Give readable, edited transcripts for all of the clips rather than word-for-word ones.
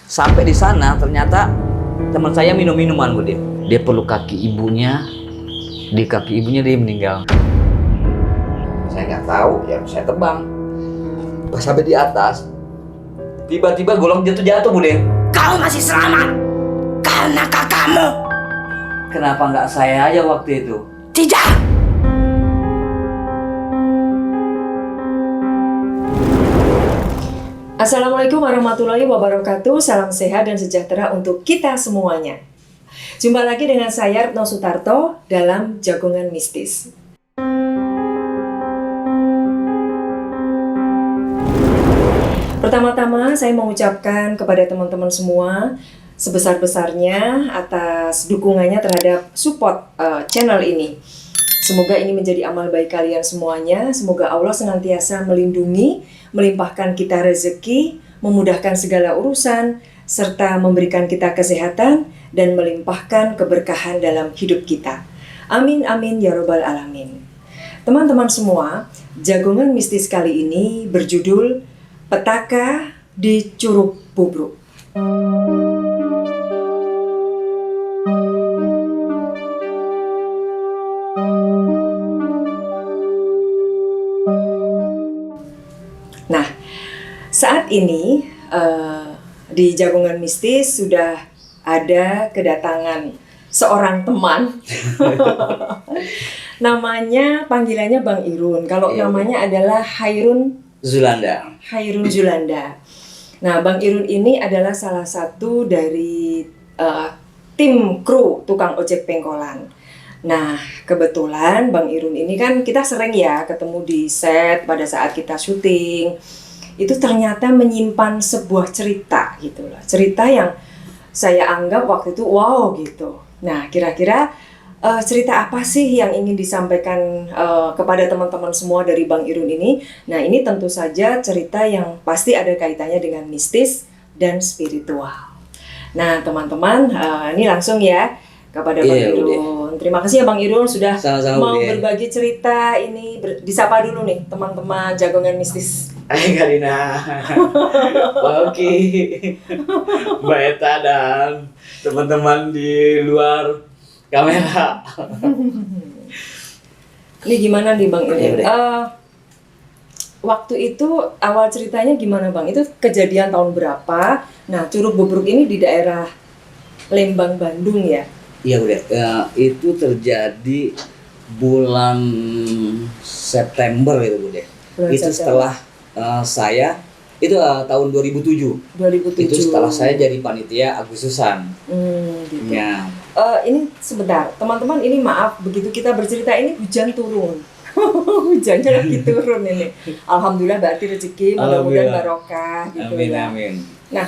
Sampai di sana ternyata teman saya minum minuman Bude. Dia peluk kaki ibunya, di kaki ibunya dia meninggal. Saya nggak tahu, ya saya tebang. Pas sampai di atas, tiba-tiba golong jatuh Bude. Kau masih selamat karena kakakmu. Kenapa nggak saya aja waktu itu? Tidak. Assalamualaikum warahmatullahi wabarakatuh. Salam sehat dan sejahtera untuk kita semuanya. Jumpa lagi dengan saya Retno Sutarto dalam Jagongan Mistis. Pertama-tama saya mengucapkan kepada teman-teman semua sebesar-besarnya atas dukungannya terhadap support channel ini. Semoga ini menjadi amal baik kalian semuanya. Semoga Allah senantiasa melindungi, melimpahkan kita rezeki, memudahkan segala urusan, serta memberikan kita kesehatan dan melimpahkan keberkahan dalam hidup kita. Amin amin ya robbal alamin. Teman-teman semua, Jagongan Mistis kali ini berjudul Petaka di Curug Bobrok. Nah, saat ini di Jagongan Mistis sudah ada kedatangan seorang teman. Namanya, panggilannya Bang Irun. Kalau namanya adalah Hairun Zulanda. Nah, Bang Irun ini adalah salah satu dari tim kru tukang ojek pengkolan. Nah, kebetulan Bang Irun ini kan kita sering ya ketemu di set pada saat kita syuting. Itu ternyata menyimpan sebuah cerita gitu loh. Cerita yang saya anggap waktu itu wow gitu. Nah, kira-kira cerita apa sih yang ingin disampaikan kepada teman-teman semua dari Bang Irun ini? Nah, ini tentu saja cerita yang pasti ada kaitannya dengan mistis dan spiritual. Nah, teman-teman, ini langsung ya kepada Bang Irun. Terima kasih ya Bang Irun sudah mau berbagi cerita ini. Disapa dulu nih teman-teman Jagongan Mistis. Hai Karina. Oke. Mbak Eta dan teman-teman di luar kamera. Ini gimana nih Bang Irun? Waktu itu awal ceritanya gimana Bang? Itu kejadian tahun berapa? Nah, Curug Bobrok ini di daerah Lembang, Bandung ya? Iya udah, itu terjadi bulan September itu Bude. Itu setelah saya itu tahun 2007. Itu setelah saya jadi panitia Agustusan. Gitu. Ya. Ini sebentar, teman-teman, ini maaf begitu kita bercerita ini hujan turun. Hujannya lagi turun ini. Alhamdulillah berarti rezeki, mudah-mudahan barokah gitu. Amin, ya. amin. Nah,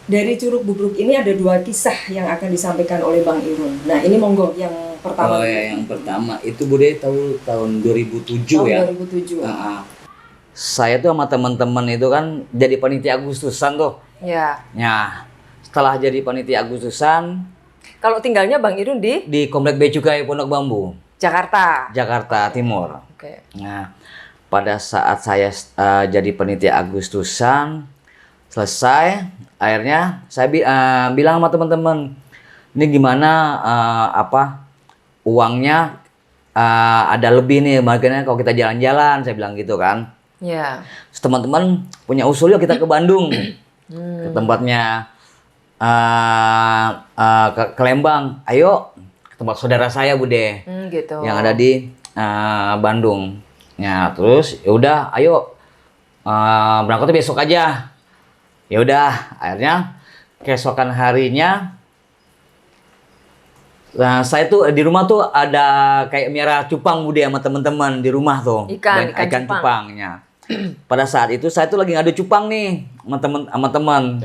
dari Curug Bobrok ini ada dua kisah yang akan disampaikan oleh Bang Irun. Nah, ini monggo yang pertama. Oh ya, yang pertama itu Bude tahun 2007 ya. 2007. Saya tuh sama teman-teman itu kan jadi panitia Agustusan tuh. Ya. Ya, setelah jadi panitia Agustusan, Kalau tinggalnya Bang Irun di Komplek Bea Cukai Pondok Bambu, Jakarta Timur. Oke. Nah, pada saat saya jadi panitia Agustusan selesai, akhirnya saya bilang sama teman-teman, ini gimana uangnya ada lebih nih, makanya kalau kita jalan-jalan, saya bilang gitu kan. Ya. Terus teman-teman punya usul yuk kita ke Bandung, ke tempatnya ke Lembang. Ayo ke tempat saudara saya Bude, Gitu. yang ada di Bandung. Ya terus ya udah, ayo berangkatnya besok aja. Ya udah, akhirnya keesokan harinya, nah saya tuh di rumah tuh ada kayak miara cupang Bude sama teman-teman di rumah tuh. Ikan cupangnya. Pada saat itu saya tuh lagi ngadu cupang nih sama teman.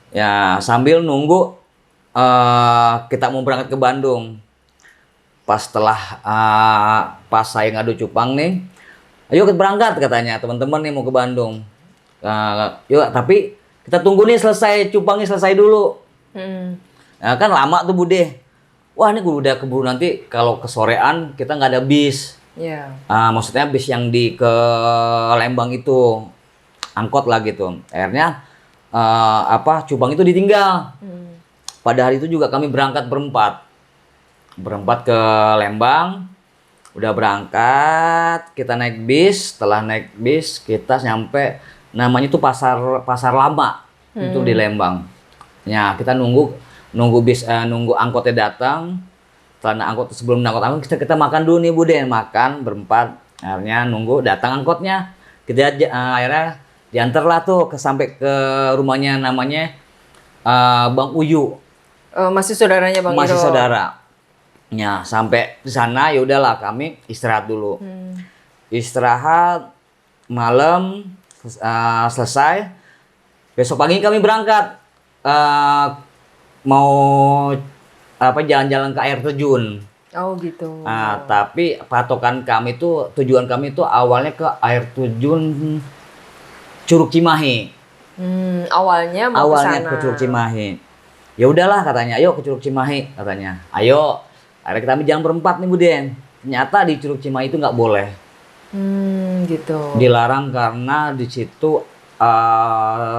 Ya sambil nunggu kita mau berangkat ke Bandung. Pas saya ngadu cupang nih, ayo kita berangkat katanya teman-teman nih mau ke Bandung. Yuk, tapi kita tunggu nih cupangnya selesai dulu. Nah, kan lama tuh Bude. Wah ini gue udah keburu nanti kalau kesorean kita nggak ada bis. Maksudnya bis yang ke Lembang itu, angkot lah gitu. Akhirnya Cupang itu ditinggal. Pada hari itu juga kami berangkat berempat ke Lembang. Udah berangkat, kita naik bis. Setelah naik bis, kita nyampe namanya itu pasar lama itu di Lembang. Ya, kita nunggu bis, nunggu angkotnya datang. Setelah sebelum angkot kita makan dulu nih Bude, makan berempat. Akhirnya nunggu datang angkotnya. Kita akhirnya diantarlah tuh sampai ke rumahnya namanya Bang Uyu. Masih saudaranya Bang Iro? Masih saudara. Ya, sampai di sana ya udahlah kami istirahat dulu. Istirahat malam selesai. Besok pagi kami berangkat mau jalan-jalan ke air terjun. Oh gitu. Tapi patokan kami tujuan kami awalnya ke air terjun Curug Cimahi. Awalnya mau ke Curug Cimahi. Ya udahlah katanya, ayo ke Curug Cimahi katanya. Ayo. Akhirnya kami jalan berempat nih Buden. Ternyata di Curug Cimahi itu nggak boleh. Gitu. Dilarang karena di situ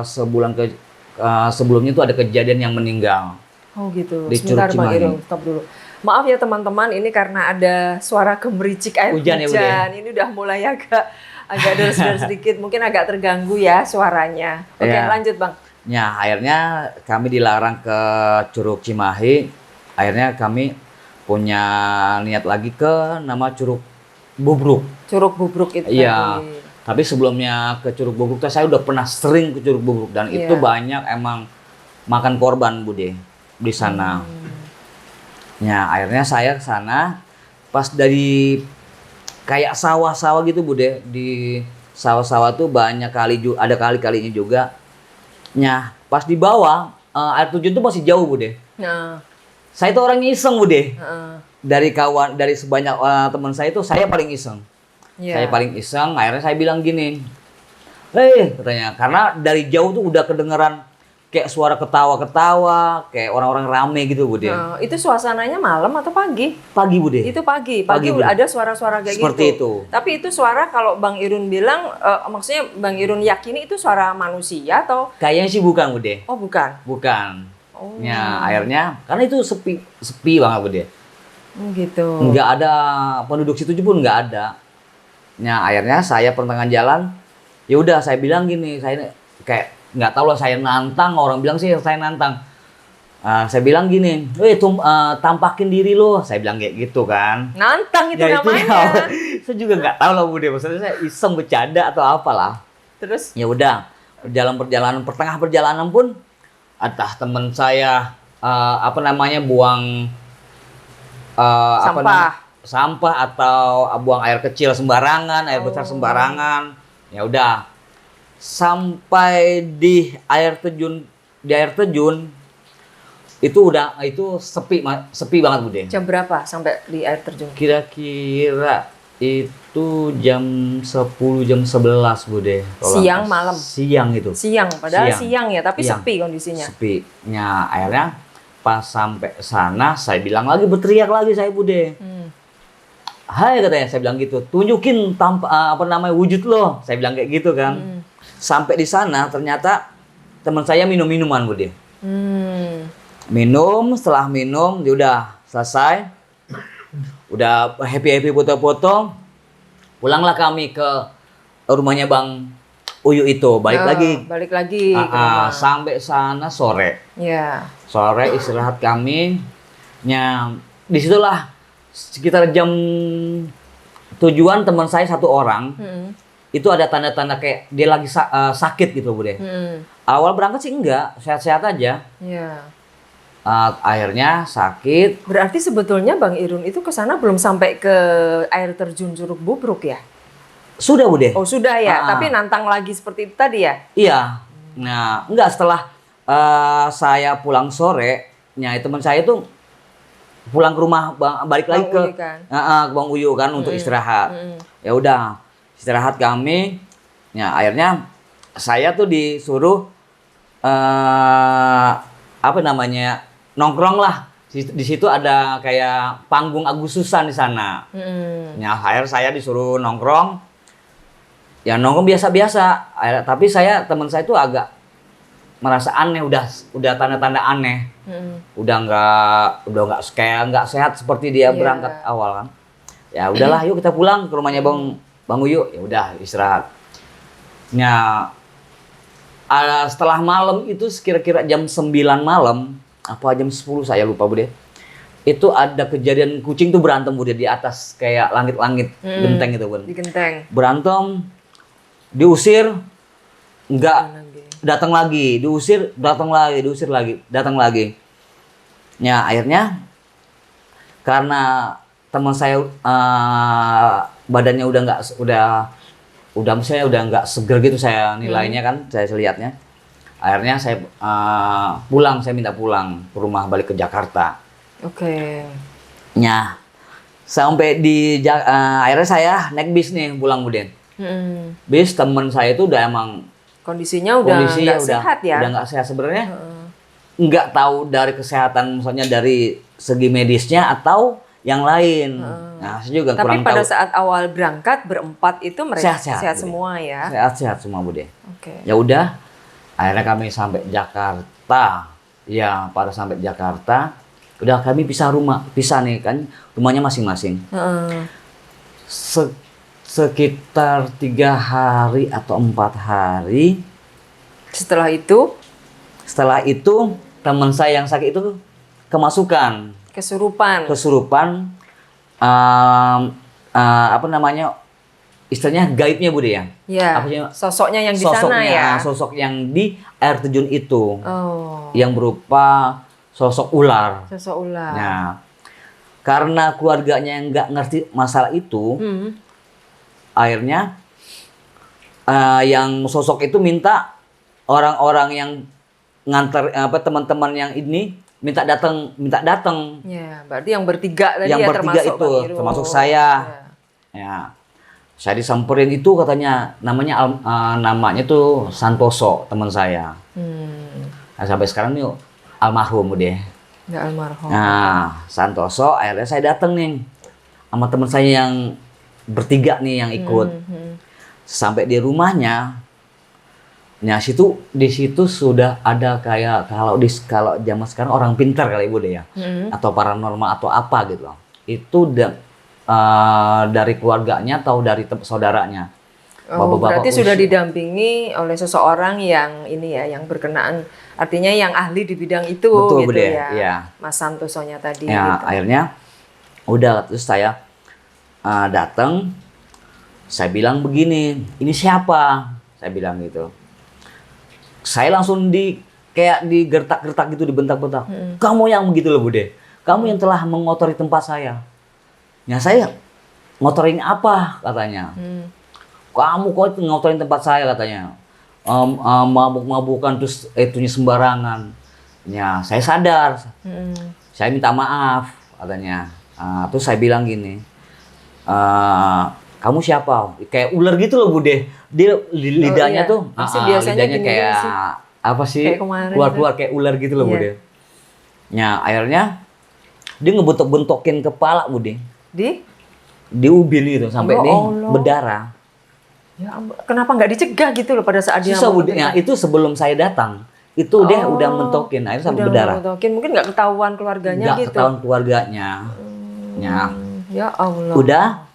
sebelumnya itu ada kejadian yang meninggal. Oh gitu. Di Curug Cimahi. Bang Iro, stop dulu. Maaf ya teman-teman, ini karena ada suara gemericik air hujan. Ya, ini udah mulai agak deras sedikit, mungkin agak terganggu ya suaranya. Oke, lanjut Bang. Ya, akhirnya kami dilarang ke Curug Cimahi. Akhirnya kami punya niat lagi ke nama Curug Bubruk. Curug Bubruk itu. Iya. Tapi sebelumnya ke Curug Bubruk saya udah pernah sering ke Curug Bubruk dan itu banyak emang makan korban Bude di sana. Ya, akhirnya saya ke sana pas dari kayak sawah-sawah gitu Bude. Di sawah-sawah tuh banyak ada kali-kalinya juga. Nah, pas di bawah air terjun tuh masih jauh Bude. Saya tuh orangnya iseng Bude. Dari sebanyak teman saya itu saya paling iseng. Saya paling iseng. Akhirnya saya bilang gini, katanya, karena dari jauh tuh udah kedengeran kayak suara ketawa-ketawa, kayak orang-orang rame gitu Bude. Itu suasananya malam atau pagi? Pagi Bude. Itu pagi udah ada suara-suara kayak seperti gitu. Itu. Tapi itu suara kalau Bang Irun bilang, maksudnya Bang Irun yakini itu suara manusia atau? Kayaknya sih bukan Bude. Oh bukan? Bukan. Ya, akhirnya karena itu sepi banget Bude. Gitu. Nggak ada penduduk situ pun nggak ada. Ya, akhirnya saya pertengahan jalan, ya udah saya bilang gini, saya kayak nggak tahu lah saya nantang, orang bilang sih saya nantang. Saya bilang gini, tampakin diri lo, saya bilang kayak gitu kan. Nantang itu ya, namanya. Saya juga nggak tahu lah Bude, maksudnya saya iseng bercanda atau apalah. Terus? Ya udah, pertengah perjalanan pun, entah teman saya buang sampah atau buang air kecil sembarangan, air besar sembarangan. Ya udah. Sampai di air terjun itu sepi banget Bude. Jam berapa sampai di air terjun? Kira-kira itu jam 10 jam 11 Bude. Siang malam. Siang itu. Padahal siang ya, tapi sepi kondisinya. Sepi. Ya, akhirnya pas sampai sana saya bilang lagi, berteriak lagi saya Bude. Hai katanya, saya bilang gitu. Tunjukin wujud lo. Saya bilang kayak gitu kan. Sampai di sana ternyata teman saya minum-minuman Bude. Setelah minum dia udah selesai. Udah happy foto-foto. Pulanglah kami ke rumahnya Bang Uyu itu. Balik lagi. Sampai sana sore. Sore istirahat kami. Disitulah sekitar jam tujuan teman saya satu orang. Itu ada tanda-tanda kayak dia lagi sakit gitu Bude. Awal berangkat sih enggak, sehat-sehat aja. Akhirnya sakit. Berarti sebetulnya Bang Irun itu ke sana belum sampai ke air terjun Curug Bubruk ya? Sudah Bude. Oh sudah ya, tapi nantang lagi seperti itu tadi ya? Iya. Nah, enggak, setelah saya pulang sore, teman saya itu pulang ke rumah, balik lagi ke Bang Uyu kan untuk istirahat. Ya udah. Istirahat kami, akhirnya saya tuh disuruh nongkrong lah. Di situ ada kayak panggung Agustusan di sana. Akhirnya saya disuruh nongkrong. Ya nongkrong biasa-biasa. Tapi teman saya tuh agak merasa aneh, udah tanda-tanda aneh. Udah nggak sehat seperti dia berangkat awal kan. Ya udahlah, yuk kita pulang ke rumahnya Bang Uyu. Ya udah istirahat. Nah, setelah malam itu kira-kira jam 9 malam apa jam 10 saya lupa Bude. Itu ada kejadian kucing tuh berantem Bude di atas kayak langit-langit genteng itu Bun. Di genteng. Berantem, diusir, enggak datang lagi, diusir lagi. Ya akhirnya karena teman saya badannya udah nggak seger gitu saya nilainya kan, saya lihatnya. Akhirnya saya minta pulang ke rumah, balik ke Jakarta. Oke. Ya sampai akhirnya saya naik bis nih pulang Buden. Bis teman saya itu udah emang kondisinya udah nggak sehat ya? Udah nggak sehat sebenarnya. Nggak tahu dari kesehatan, misalnya dari segi medisnya atau yang lain. Nah, saya juga tapi kurang tahu. Tapi pada saat awal berangkat berempat itu mereka sehat semua ya? Sehat semua Bude. Oke. Ya udah, akhirnya kami sampai Jakarta. Ya, pada sampai Jakarta, udah kami pisah nih kan, rumahnya masing-masing. Sekitar 3 hari atau 4 hari. Setelah itu teman saya yang sakit itu kesurupan. Apa namanya, istilahnya gaibnya Bude ya? Iya. Sosoknya yang di sana ya? Sosok yang di air terjun itu. Yang berupa sosok ular. Nah, karena keluarganya yang nggak ngerti masalah itu, akhirnya yang sosok itu minta orang-orang yang nganter teman-teman yang ini minta datang. Ya, berarti yang bertiga tadi yang ya, bertiga itu termasuk saya. Ya. Saya disamperin itu katanya namanya tuh Santoso, teman saya. Nah, sampai sekarang nih almarhum deh. Ya, almarhum. Nah, Santoso akhirnya saya datang nih sama teman saya yang bertiga nih yang ikut. Sampai di rumahnya. Nah, di situ sudah ada kayak kalau zaman sekarang orang pintar kali Ibu deh ya. Atau paranormal atau apa gitu. Itu dari keluarganya atau dari saudaranya. Berarti sudah didampingi oleh seseorang yang ini ya, yang berkenaan, artinya yang ahli di bidang itu. Betul, gitu Bude, ya. Ya. Mas Santosonya tadi. Ya, gitu. Akhirnya udah terus saya datang. Saya bilang begini, ini siapa? Saya bilang gitu. Saya langsung kayak digertak-gertak gitu, dibentak-bentak. Kamu yang begitu loh Bude. Kamu yang telah mengotori tempat saya. Ya saya ngotorin apa katanya. Kamu kok ngotorin tempat saya katanya. Mabuk-mabukan terus itunya sembarangan. Ya saya sadar. Saya minta maaf katanya. Terus saya bilang gini. Kamu siapa? Kayak ular gitu loh Bude. Dia lidahnya tuh lidahnya kayak apa sih? Keluar-keluar kayak ular gitu loh Bude. Ya akhirnya dia ngebentok-bentokin kepala Bude. Di ubin gitu sampai dia berdarah. Ya, kenapa nggak dicegah gitu loh pada saat dia susah Bude. Ya, itu sebelum saya datang. Itu dia udah mentokin, akhirnya sampai berdarah. Mungkin nggak ketahuan keluarganya gitu. Nggak ketahuan keluarganya. Ya Allah. Udah.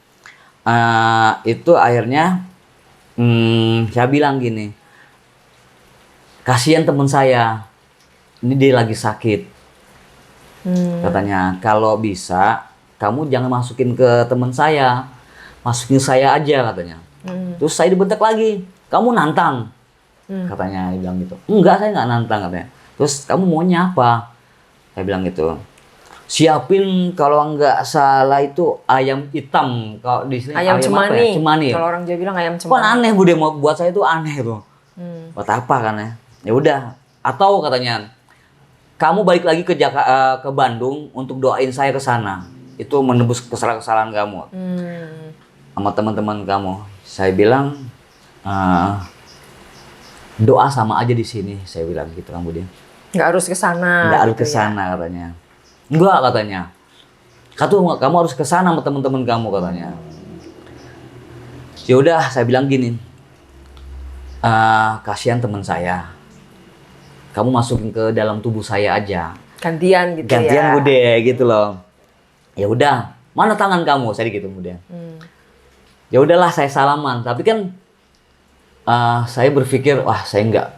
Itu akhirnya saya bilang gini, kasihan teman saya, ini dia lagi sakit. Katanya kalau bisa kamu jangan masukin ke teman saya, masukin saya aja katanya. Terus saya dibentak lagi, kamu nantang, katanya. Dia bilang gitu. Enggak, saya nggak nantang katanya. Terus kamu maunya apa? Saya bilang gitu. Siapin kalau nggak salah itu ayam hitam, kalau di sini ayam cemani. Ya? Cemani. Kalau orang Jawa bilang ayam cemani. Kan aneh Bude, buat saya itu aneh tuh. Buat apa kan ya? Ya udah. Atau katanya, kamu balik lagi ke Bandung untuk doain saya ke sana. Itu menebus kesalahan kamu sama teman-teman kamu. Saya bilang doa sama aja di sini. Saya bilang gitu kan Bude. Nggak harus ke sana. Nggak harus ke sana katanya. Enggak katanya. Kamu harus ke sana sama teman-teman kamu katanya. Ya udah, saya bilang gini. Kasihan teman saya. kamu masukin ke dalam tubuh saya aja. Gantian gitu ya. Gantian Bude gitu loh. Ya udah, mana tangan kamu? Saya gitu kemudian. Ya udahlah saya salaman, tapi kan saya berpikir wah saya enggak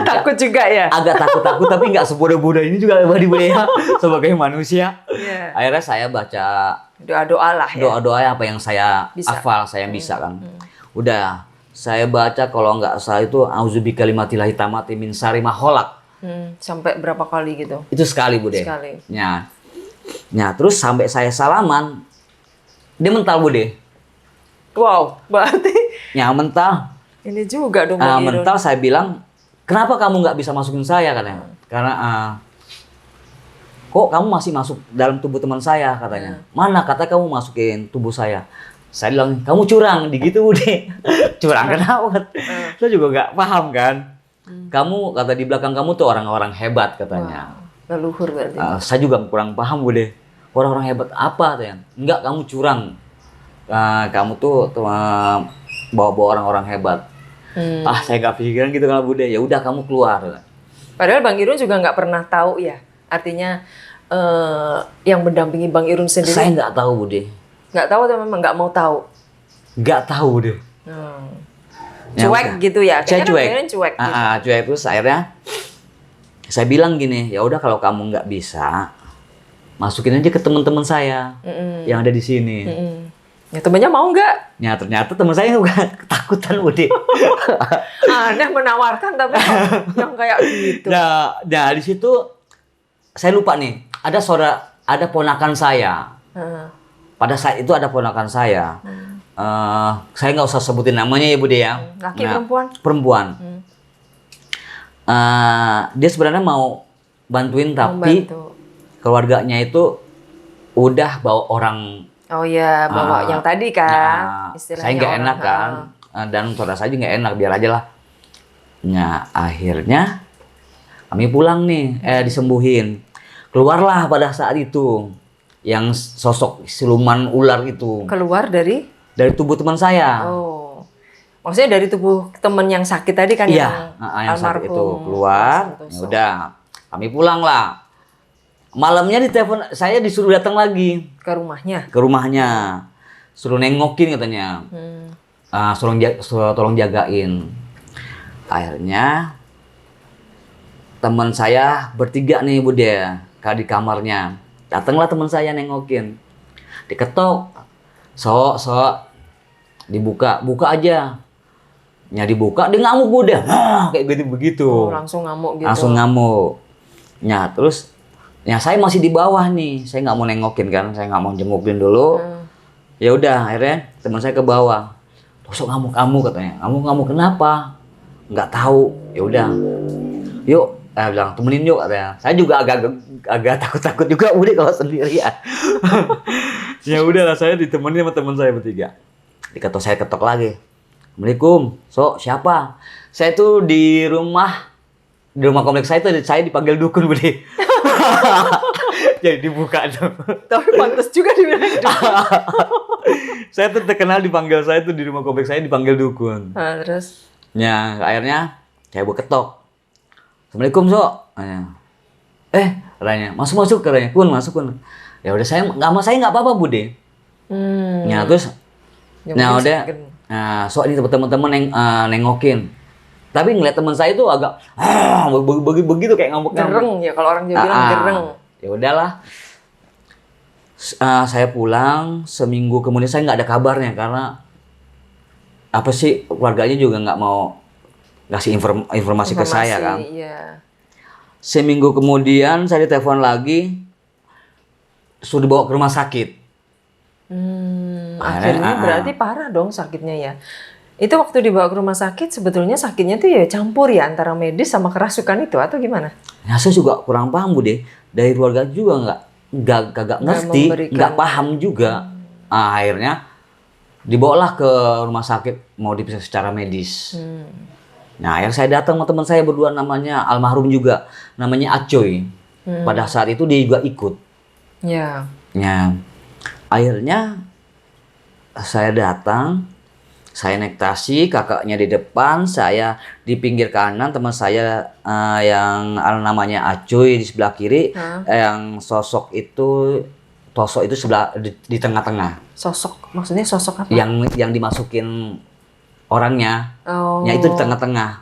takut juga ya. agak takut-takut tapi nggak sebodoh-bodoh ini juga Bude ya sebagai manusia. Yeah. Akhirnya saya baca doa-doa lah ya. Doa-doa apa yang saya hafal, saya bisa kan. Udah, saya baca kalau nggak salah itu auzubi kalimatillahi tammati min syarri ma khalaq. Sampai berapa kali gitu? Itu sekali Bude. Sekali. Ya, terus sampai saya salaman, dia mental Bude. Wow, berarti Ya mental. ini juga dong Bang Irun. Mental saya bilang, kenapa kamu nggak bisa masukin saya katanya? Karena kok kamu masih masuk dalam tubuh teman saya katanya. Mana kata kamu masukin tubuh saya? Saya bilang, kamu curang, gitu Bude. Curang kenapa? Saya juga nggak paham kan. Kamu, kata di belakang kamu tuh orang-orang hebat katanya. Leluhur berarti. Saya juga kurang paham Bude. Orang-orang hebat apa katanya? Enggak, kamu curang. Kamu tuh bawa-bawa orang-orang hebat. Saya nggak pikiran gitu kalau Bude. Ya udah kamu keluar. Padahal Bang Irun juga nggak pernah tahu ya. Artinya yang mendampingi Bang Irun sendiri. Saya nggak tahu Bude. Nggak tahu atau memang nggak mau tahu? Nggak tahu Bude. Cuek gitu ya? Saya cuek. Cuek gitu. Cuek terus akhirnya saya bilang gini, ya udah kalau kamu nggak bisa, masukin aja ke teman-teman saya yang ada di sini. Ya temennya mau nggak? Ya ternyata teman saya juga ketakutan Bude. Aneh menawarkan tapi yang kayak gitu. Nah di situ saya lupa nih, ada ponakan saya. Pada saat itu ada ponakan saya. Saya nggak usah sebutin namanya ya Bude ya. Laki perempuan? Perempuan. Dia sebenarnya mau bantuin tapi keluarganya itu udah bawa orang. Oh iya, bawa yang tadi kan. Saya nggak enak kan. Dan saudara saya juga nggak enak, biar aja lah. Nah akhirnya kami pulang nih, disembuhin. Keluarlah pada saat itu yang sosok siluman ular itu. Keluar dari tubuh teman saya. Oh. Maksudnya dari tubuh teman yang sakit tadi kan yang sakit itu keluar. Ya udah, kami pulang lah. Malamnya ditelepon, saya disuruh datang lagi ke rumahnya. Ke rumahnya. Suruh nengokin katanya. Tolong jagain. Akhirnya teman saya bertiga nih Bude, di kamarnya. Datanglah teman saya nengokin. Diketok. Sok, dibuka aja. Ya dibuka, dia ngamuk Bude. Kayak begitu. Langsung ngamuk gitu. Langsung ngamuk. Ya terus, ya saya masih di bawah nih. Saya nggak mau nengokin kan, saya nggak mau jengukin dulu. Ya udah, akhirnya teman saya ke bawah. Sok ngamuk katanya. Ngamuk kenapa? Nggak tahu. Ya udah. Yuk, saya bilang temenin yuk katanya. Saya juga agak takut juga Bude kalau sendirian. Ya udahlah, saya ditemenin sama teman saya bertiga. Saya ketok lagi. Assalamualaikum. Siapa? Saya tuh di rumah kompleks saya tuh saya dipanggil dukun Bude. Jadi dibuka tuh. Tapi pantas juga dibilang dukun. Saya tuh terkenal saya tuh di rumah kompleks saya dipanggil dukun. Terus? Ya akhirnya saya ketok. Assalamualaikum katanya. Masuk katanya. Kun. Ya udah saya nggak apa-apa Bude. Ya terus nah udah ini teman-teman nengokin. Tapi ngeliat teman saya itu agak begitu kayak ngamuk. Gereng ya kalau orang Jawa bilang gereng. Ya udahlah. Saya pulang seminggu kemudian saya nggak ada kabarnya karena apa sih keluarganya juga nggak mau ngasih informasi ke saya kan. Iya. Seminggu kemudian saya ditelepon lagi suruh dibawa ke rumah sakit. Akhirnya berarti parah dong sakitnya ya. Itu waktu dibawa ke rumah sakit sebetulnya sakitnya tuh ya campur ya antara medis sama kerasukan itu atau gimana? Nah, saya juga kurang paham Bude. Dari keluarga juga nggak ngerti, nggak paham juga. Akhirnya dibawalah ke rumah sakit mau diperiksa secara medis. Nah, akhirnya saya datang sama teman saya berdua namanya almarhum juga, namanya Acoy. Pada saat itu dia juga ikut. Ya. Akhirnya saya datang, Saya naik taksi, kakaknya di depan, saya di pinggir kanan, teman saya yang namanya Acuy di sebelah kiri, yang Tosok itu sebelah di tengah-tengah. Sosok, maksudnya sosok apa? Yang dimasukin orangnya, ya itu di tengah-tengah.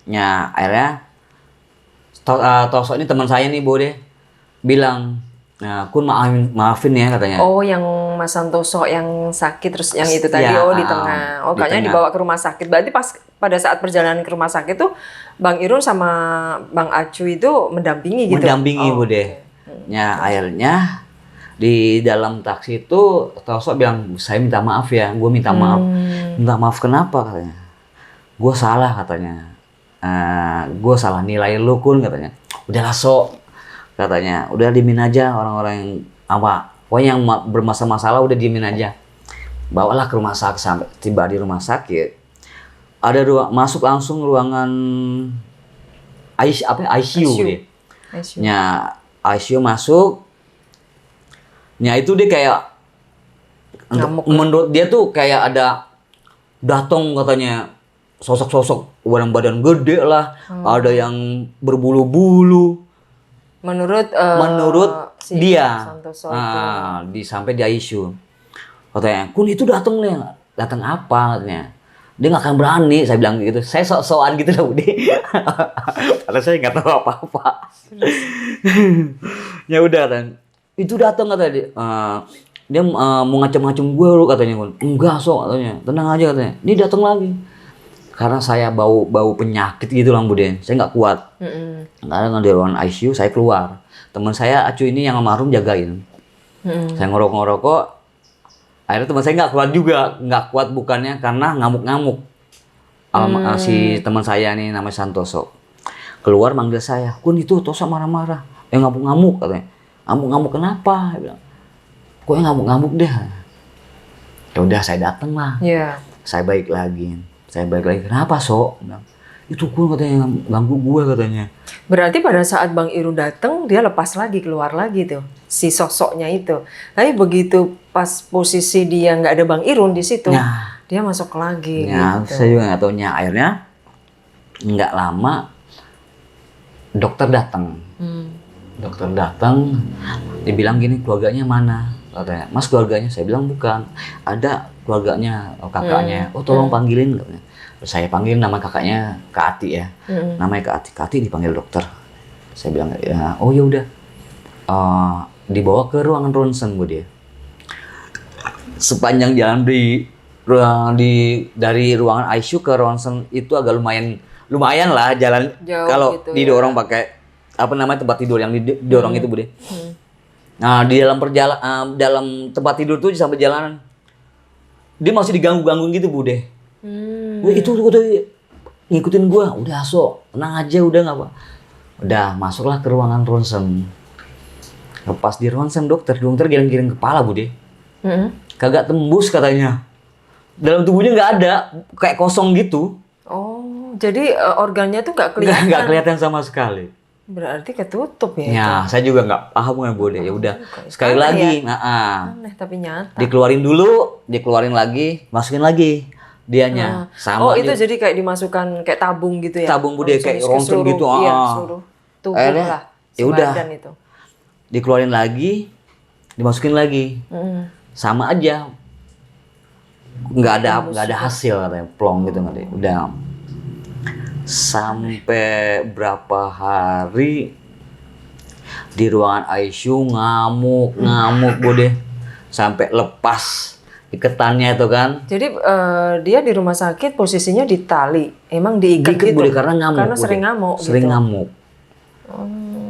Ya akhirnya Tosok ini teman saya nih Bude bilang, nah, Kun maafin ya katanya. Oh, yang Mas Santoso yang sakit terus yang itu tadi Ya, di tengah. Oh, di kayaknya tengah. dibawa ke rumah sakit. Berarti pada saat perjalanan ke rumah sakit tuh Bang Irun sama Bang Acu itu mendampingi gitu. Mendampingi Bude. Ya akhirnya di dalam taksi itu Tosok bilang, saya minta maaf ya, gue minta maaf. Minta maaf kenapa katanya? Gue salah katanya. Gue salah nilai lu Kun katanya. Udahlah Sok katanya, udah diemin aja orang-orang yang pokoknya yang bermasalah udah diemin aja. Bawalah ke rumah sakit, sampai tiba di rumah sakit ada masuk langsung ruangan ICU deh. Ya ICU masuk. Ya itu dia kayak menurut dia tuh kayak ada datang katanya sosok-sosok badan gede lah, ada yang berbulu-bulu. Menurut si dia, Santoso itu. sampai di ICU. Katanya, Kun itu datang apa katanya? Dia nggak akan berani, saya bilang gitu. Saya sok-sokan gitu loh, Bude. Padahal saya nggak tahu apa-apa. Ya udah kan, itu datang katanya dia mau ngacem-ngacem gue lu katanya Kun. Enggak Sok katanya, tenang aja katanya. Dia datang lagi. Karena saya bau penyakit gitu lah Bude, saya nggak kuat. Karena di ruangan ICU saya keluar. Teman saya Acu ini yang almarhum jagain. Saya ngerokok. Akhirnya teman saya nggak kuat juga, nggak kuat bukannya karena ngamuk-ngamuk. Si teman saya nih namanya Santoso. Keluar manggil saya, Kun itu Tosok marah-marah. Ngamuk-ngamuk katanya. Ngamuk-ngamuk kenapa? Dia bilang, kok ngamuk-ngamuk deh. Ya udah saya datang lah. Iya. Saya balik lagi. Kenapa Sok? Itu Kun katanya ganggu gue katanya. Berarti pada saat Bang Irun datang dia lepas lagi, keluar lagi tuh si sosoknya itu. Tapi begitu pas posisi dia nggak ada Bang Irun di situ, dia masuk lagi. Ya, gitu. saya juga nggak tahunya. Akhirnya nggak lama dokter datang. Dokter datang, dibilang gini, keluarganya mana? Katanya, Mas keluarganya? Saya bilang bukan. Ada keluarganya, kakaknya. Tolong panggilin katanya. Terus saya panggil nama kakaknya Kak Ati ya. Namanya Kak Ati. Kak Ati dipanggil dokter. Saya bilang, ya, oh ya udah. Dibawa ke ruangan ronsen Bu dia. Sepanjang jalan dari ruangan ICU ke ronsen itu agak lumayan lah jalan. Jauh kalau gitu, didorong pakai tempat tidur yang didorong itu Bu deh. Nah di dalam tempat tidur tuh sampai jalanan dia masih diganggu-ganggu gitu Bu deh. Itu udah ngikutin gua, udah Sok, tenang aja udah nggak apa. Udah masuklah ke ruangan ronsen. Lepas di ronsen dokter giring-giring kepala Bu deh. Kagak tembus katanya. Dalam tubuhnya nggak ada, kayak kosong gitu. Oh, jadi organnya tuh nggak kelihatan. Nggak kelihatan sama sekali. Berarti ketutup ya? Ya, saya juga nggak paham kan Bu deh. Ya udah, sekali lagi, aneh tapi nyata. dikeluarin lagi, masukin lagi dianya. Sama itu jadi kayak dimasukkan kayak tabung gitu ya? Tabung Bu deh, kayak ronsen gitu. Iya, seluruh tubuh Akhirnya, lah. ya udah. Badan itu. Dikeluarin lagi, dimasukin lagi. Sama aja. Nggak ada hasil katanya, plong gitu katanya. Udah sampai berapa hari di ruangan ICU ngamuk Bu deh. Sampai lepas iketannya itu kan. Jadi dia di rumah sakit posisinya di tali. Emang diikat gitu? Bu deh, karena ngamuk. Karena sering ngamuk Sering gitu. ngamuk.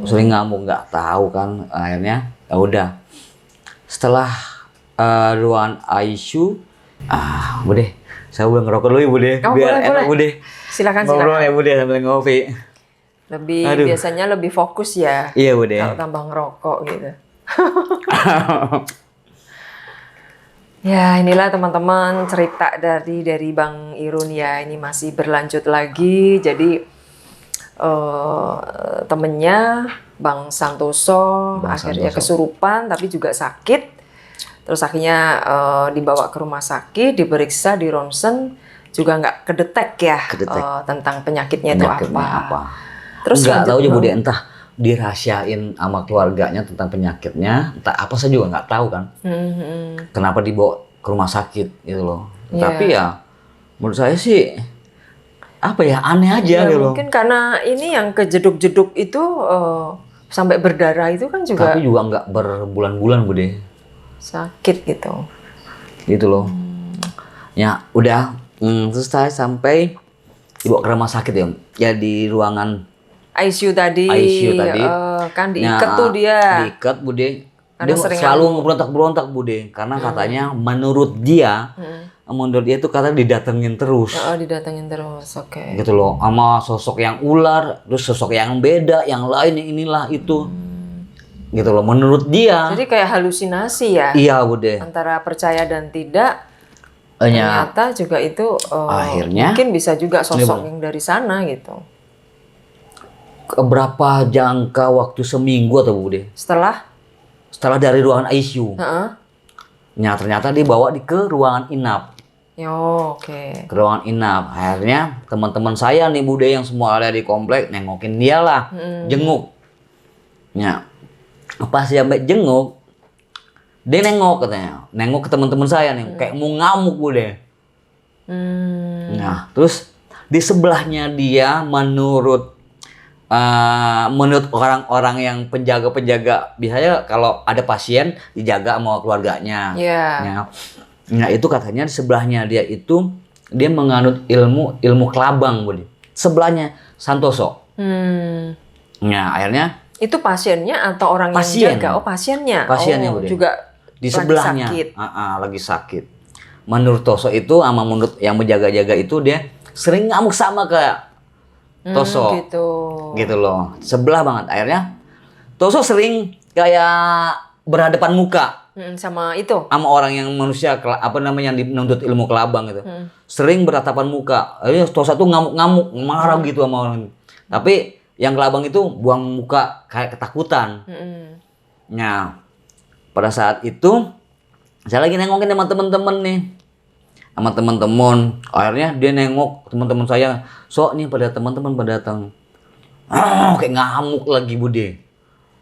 Sering ngamuk, nggak tahu kan. Akhirnya ya udah. Setelah ruangan ICU, Bu deh, saya udah ngerokok dulu ya Bu deh, biar enak Bu deh. Silakan. Ngobrol ya Bu deh sambil ngopi. Biasanya lebih fokus ya. Iya Bu deh. Kalau tambah ngerokok gitu. Ya inilah teman-teman cerita dari Bang Irun ya. Ini masih berlanjut lagi. Jadi temennya Bang Santoso akhirnya kesurupan tapi juga sakit. Terus akhirnya dibawa ke rumah sakit, diperiksa, di ronsen, juga nggak kedetek ya tentang penyakitnya itu apa. Terus nggak tahu juga dia entah dirahasiain sama keluarganya tentang penyakitnya, entah apa saya juga nggak tahu kan. Kenapa dibawa ke rumah sakit gitu loh. Tapi ya menurut saya sih apa ya, aneh aja gitu loh. Mungkin karena ini yang kejeduk-jeduk itu sampai berdarah itu kan juga. Tapi juga nggak berbulan-bulan Bude. Sakit gitu. Gitu loh. Ya udah. Terus saya sampai dibawa ke rumah sakit ya. Ya di ruangan ICU tadi. Kan diikat tuh dia. Diikat Bude. Dia selalu berontak-berontak Bude. Karena katanya menurut dia itu katanya didatengin terus. Didatengin terus, oke. Gitu loh. Sama sosok yang ular, terus sosok yang beda, yang lain inilah itu. Gitu loh. Menurut dia. Jadi kayak halusinasi ya. Iya Bude. Antara percaya dan tidak. Ternyata juga itu akhirnya mungkin bisa juga sosok yang dari sana gitu. Berapa jangka waktu seminggu atau Bude? Setelah dari ruangan ICU. Ya ternyata dibawa ke ruangan inap. Oke. Ke ruangan inap. Akhirnya teman-teman saya nih Bude yang semua ada di komplek nengokin dia lah, jenguk. Ya pas sampai jenguk, dia nengok katanya, nengok ke teman-teman saya nih, kayak mau ngamuk Bude. Nah, terus di sebelahnya dia menurut orang-orang yang penjaga-penjaga, biasanya kalau ada pasien dijaga sama keluarganya. Nah, itu katanya di sebelahnya dia itu dia menganut ilmu kelabang Bude. Sebelahnya Santoso. Nah, akhirnya itu pasiennya atau orang yang jaga? Pasiennya. Pasiennya Bude. Juga di sebelahnya lagi sakit. Menurut Toso itu sama menurut yang menjaga-jaga itu dia sering ngamuk sama kayak Toso. Gitu loh. Sebelah banget. Akhirnya Toso sering kayak berhadapan muka sama itu. Sama orang yang manusia yang menuntut ilmu kelabang gitu. Sering berhadapan muka. Akhirnya Toso tuh ngamuk-ngamuk, marah gitu sama orang. Tapi yang kelabang itu buang muka kayak ketakutan. Nah, pada saat itu saya lagi nengokin sama teman-teman nih, sama teman-teman. Akhirnya dia nengok teman-teman saya, nih pada teman-teman pada datang. Kayak ngamuk lagi Bude.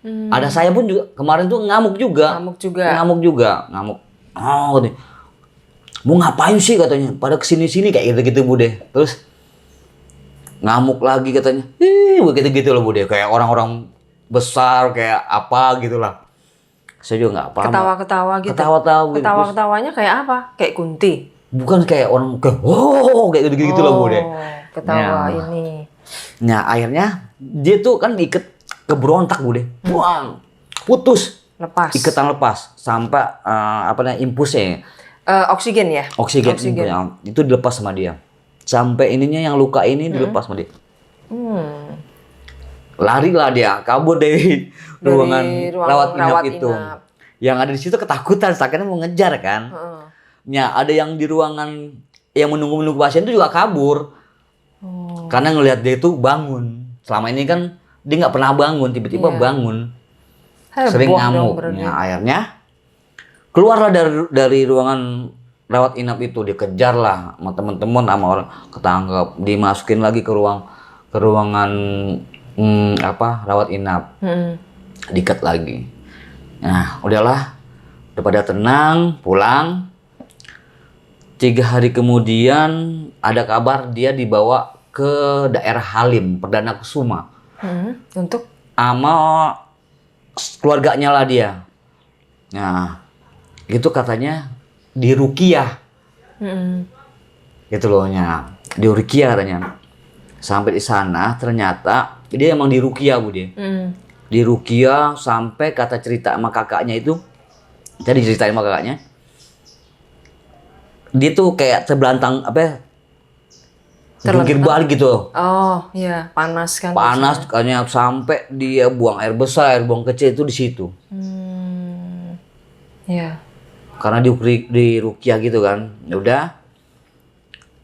Ada saya pun juga kemarin tuh ngamuk juga. Ngamuk. Mau ngapain sih katanya? Pada kesini-sini kayak gitu-gitu Bude. Terus ngamuk lagi katanya. Gitu-gitu loh Bude. Kayak orang-orang besar kayak apa gitulah. Saya juga nggak paham. Ketawa-ketawa gitu. Gitu. Ketawa-ketawanya kayak apa? Kayak Kunti. Bukan kayak orang kayak kayak gitu lah Bu deh. Ketawa ini. Nah, akhirnya dia tuh kan diikat keberontak Bu deh. Buang. Putus. Ikatan lepas sampai impulsnya. Oksigen ya? Oksigen. Itu dilepas sama dia. Sampai ininya yang luka ini dilepas sama dia. Lari lah dia, kabur dari ruangan rawat inap itu. Yang ada di situ ketakutan, sakitnya mau ngejar kan. Ya, ada yang di ruangan yang menunggu pasien itu juga kabur. Karena ngelihat dia itu bangun. Selama ini kan dia nggak pernah bangun, tiba-tiba bangun. Sering ngamuk. Ya, akhirnya keluarlah dari ruangan rawat inap itu, dikejar lah sama teman-teman, sama orang, ketangkep, dimasukin lagi ke ruangan rawat inap. Diikat lagi. Nah, udahlah, udah pada tenang, pulang. 3 hari kemudian ada kabar dia dibawa ke daerah Halim, Perdana Kusuma. Untuk? Sama keluarganya lah dia. Nah, itu katanya di Rukiah. Gitu loh, ya. Di Rukiah katanya. Sampai di sana ternyata dia emang di Rukiah Bu dia. Di Rukiah sampai kata cerita sama kakaknya itu. Jadi ceritain sama kakaknya. Dia tuh kayak terbelantang jungkir balik gitu. Oh iya, panas kan. Panas katanya sampai dia buang air besar, air buang kecil itu di situ. Iya. Karena di Rukiah gitu kan. Ya udah.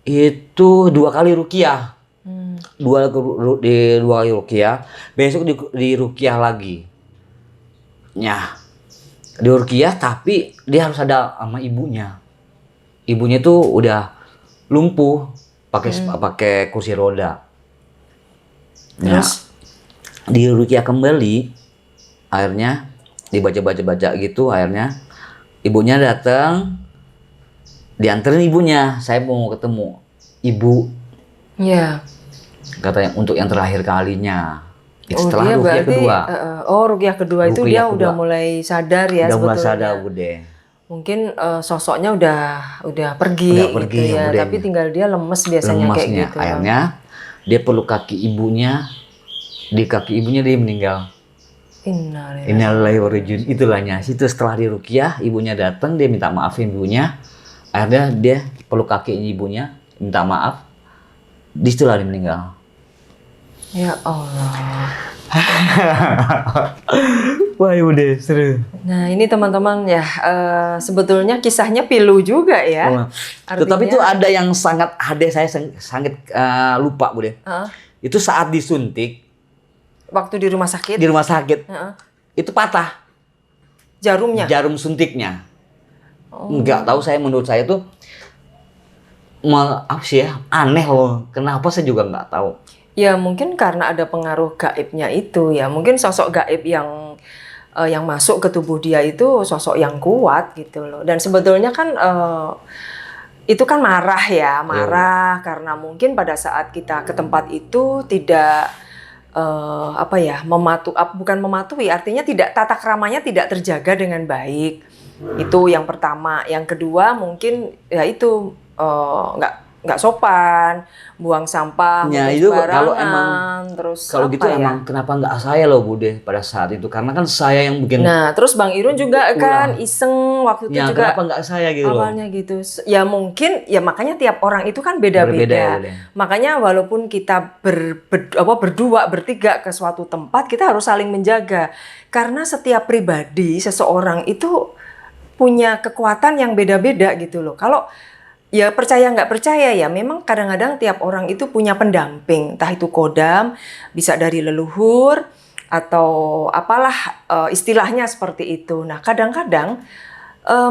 Itu 2 kali Rukiah. 2 kali Rukiah. Besok di Rukiah lagi. Nah, di Ruqyah, tapi dia harus ada sama ibunya. Ibunya tuh udah lumpuh, pakai kursi roda. Terus Di Ruqyah kembali, akhirnya dibaca gitu, akhirnya ibunya datang, dianterin ibunya, saya mau ketemu ibu. Iya. Katanya untuk yang terakhir kalinya. Setelah dia Ruqyah berarti, kedua. Ruqyah kedua itu Ruqyah dia kedua. udah mulai sadar ya Udah mulai sebetulnya. sadar Bude. Mungkin sosoknya udah pergi, Udah pergi gitu ya, budenya. tapi tinggal dia lemes biasanya kayak Lemasnya. gitu. Akhirnya dia peluk kaki ibunya, di kaki ibunya dia meninggal. Innalillahi wa inna ilaihi raji'un. Itulahnya. Situ setelah di Ruqyah, ibunya datang, dia minta maafin ibunya. Akhirnya dia peluk kaki ibunya, minta maaf. Disitulah dia meninggal. Ya Allah. Wah, udah seru. Nah ini teman-teman ya, sebetulnya kisahnya pilu juga ya. Tetapi itu ada yang sangat saya sangat lupa Bude. Itu saat disuntik. Waktu di rumah sakit. Di rumah sakit. Itu patah. Jarumnya. Jarum suntiknya. Nggak tahu, menurut saya tuh apa sih ya, aneh loh. Kenapa saya juga nggak tahu. Ya mungkin karena ada pengaruh gaibnya itu ya. Mungkin sosok gaib yang masuk ke tubuh dia itu sosok yang kuat gitu loh. Dan sebetulnya kan itu kan marah ya, karena mungkin pada saat kita ke tempat itu tidak bukan mematuhi, artinya tidak, tata kramanya tidak terjaga dengan baik. Itu yang pertama. Yang kedua mungkin ya itu nggak sopan, buang sampah, Ya itu kalau gitu ya? emang kenapa nggak saya loh Bude pada saat itu, karena kan saya yang bikin. Nah terus Bang Irun juga kan iseng waktu itu juga. Kenapa nggak saya gitu awalnya loh? Gitu. Ya mungkin ya makanya tiap orang itu kan beda-beda. Makanya walaupun kita berdua bertiga ke suatu tempat, kita harus saling menjaga, karena setiap pribadi seseorang itu punya kekuatan yang beda-beda gitu loh. Kalau ya percaya nggak percaya ya, memang kadang-kadang tiap orang itu punya pendamping, entah itu kodam, bisa dari leluhur, atau apalah istilahnya seperti itu. Nah kadang-kadang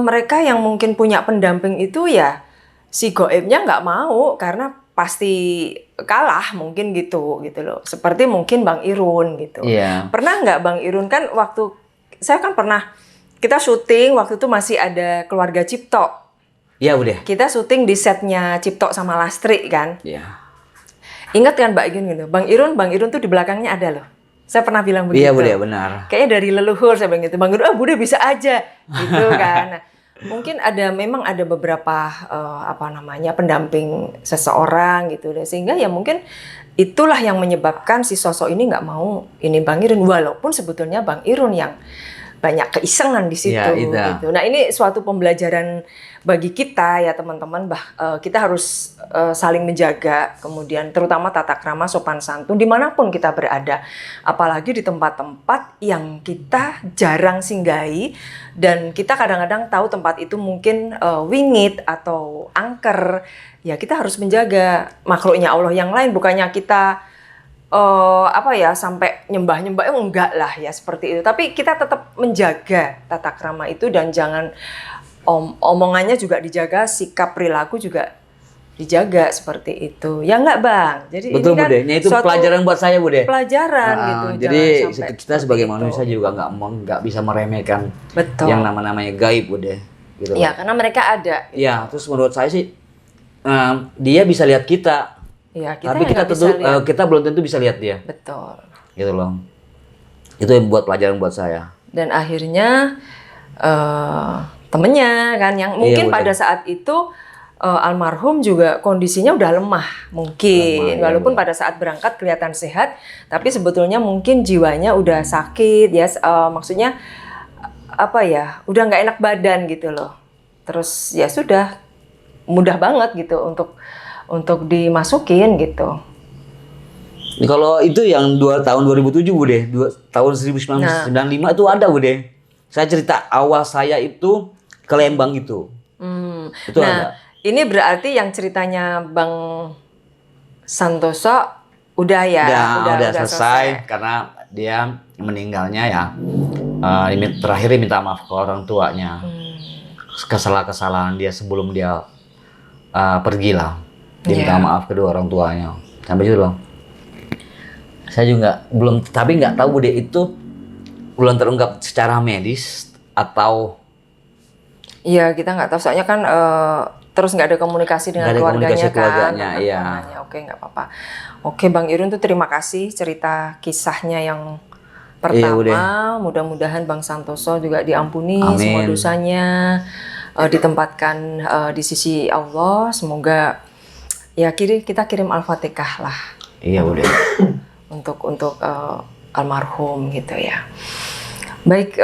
mereka yang mungkin punya pendamping itu ya si goibnya nggak mau, karena pasti kalah mungkin gitu loh. Seperti mungkin Bang Irun gitu. Pernah nggak Bang Irun, kan waktu saya kan pernah, kita syuting waktu itu masih ada keluarga Cipto. Iya udah. Kita syuting di setnya Cipto sama Lastri kan. Iya. Ingat kan Mbak Irun gitu. Bang Irun tuh di belakangnya ada loh. Saya pernah bilang begitu. Iya Bude, benar. Kayaknya dari leluhur saya bilang gitu. Bang Irun, Bude bisa aja gitu kan. Nah, mungkin memang ada beberapa pendamping seseorang gitu deh, sehingga ya mungkin itulah yang menyebabkan si sosok ini nggak mau ini Bang Irun, walaupun sebetulnya Bang Irun yang banyak keisengan di situ. Ya, gitu. Nah ini suatu pembelajaran bagi kita ya teman-teman, kita harus saling menjaga, kemudian terutama tata krama sopan santun dimanapun kita berada, apalagi di tempat-tempat yang kita jarang singgahi dan kita kadang-kadang tahu tempat itu mungkin wingit atau angker, ya kita harus menjaga makhluknya Allah yang lain, bukannya kita sampai nyembah-nyembah, enggak lah ya seperti itu. Tapi kita tetap menjaga tata krama itu, dan jangan omongannya juga dijaga, sikap perilaku juga dijaga seperti itu. Ya enggak Bang? Jadi betul, ini kan Bude. Itu pelajaran buat saya Bude. Pelajaran gitu. Jadi kita sebagai manusia juga nggak bisa meremehkan yang namanya gaib Bude. Gitu. Ya karena mereka ada. Ya terus menurut saya sih dia bisa lihat kita. Ya, tapi kita belum tentu bisa lihat dia. Betul. Gitu loh. Itu yang buat pelajaran buat saya. Dan akhirnya temennya kan yang mungkin pada saat itu almarhum juga kondisinya udah lemah mungkin, walaupun pada saat berangkat kelihatan sehat, tapi sebetulnya mungkin jiwanya udah sakit ya, maksudnya udah nggak enak badan gitu loh. Terus ya sudah mudah banget gitu untuk dimasukin gitu. Kalau itu yang tahun 2007 Bude, tahun 1995 itu ada Bude. Saya cerita awal saya itu ke Lembang itu. Itu ada. Ini berarti yang ceritanya Bang Santoso udah ya? Udah selesai karena dia meninggalnya ya terakhir dia minta maaf ke orang tuanya. Kesalahan-kesalahan dia sebelum dia pergi lah. Dia minta maaf kedua orang tuanya. Sampai itu loh. Saya juga belum, tapi nggak tahu Bude itu belum terungkap secara medis atau. Iya, kita nggak tahu. Soalnya kan terus nggak ada komunikasi dengan keluarganya. Iya. Oke, nggak apa-apa. Oke, Bang Irun tuh terima kasih cerita kisahnya yang pertama. Mudah-mudahan Bang Santoso juga diampuni semua dosanya, ditempatkan di sisi Allah. Semoga ya kita kirim Al-Fatihah lah. Iya udah. untuk almarhum gitu ya. Baik,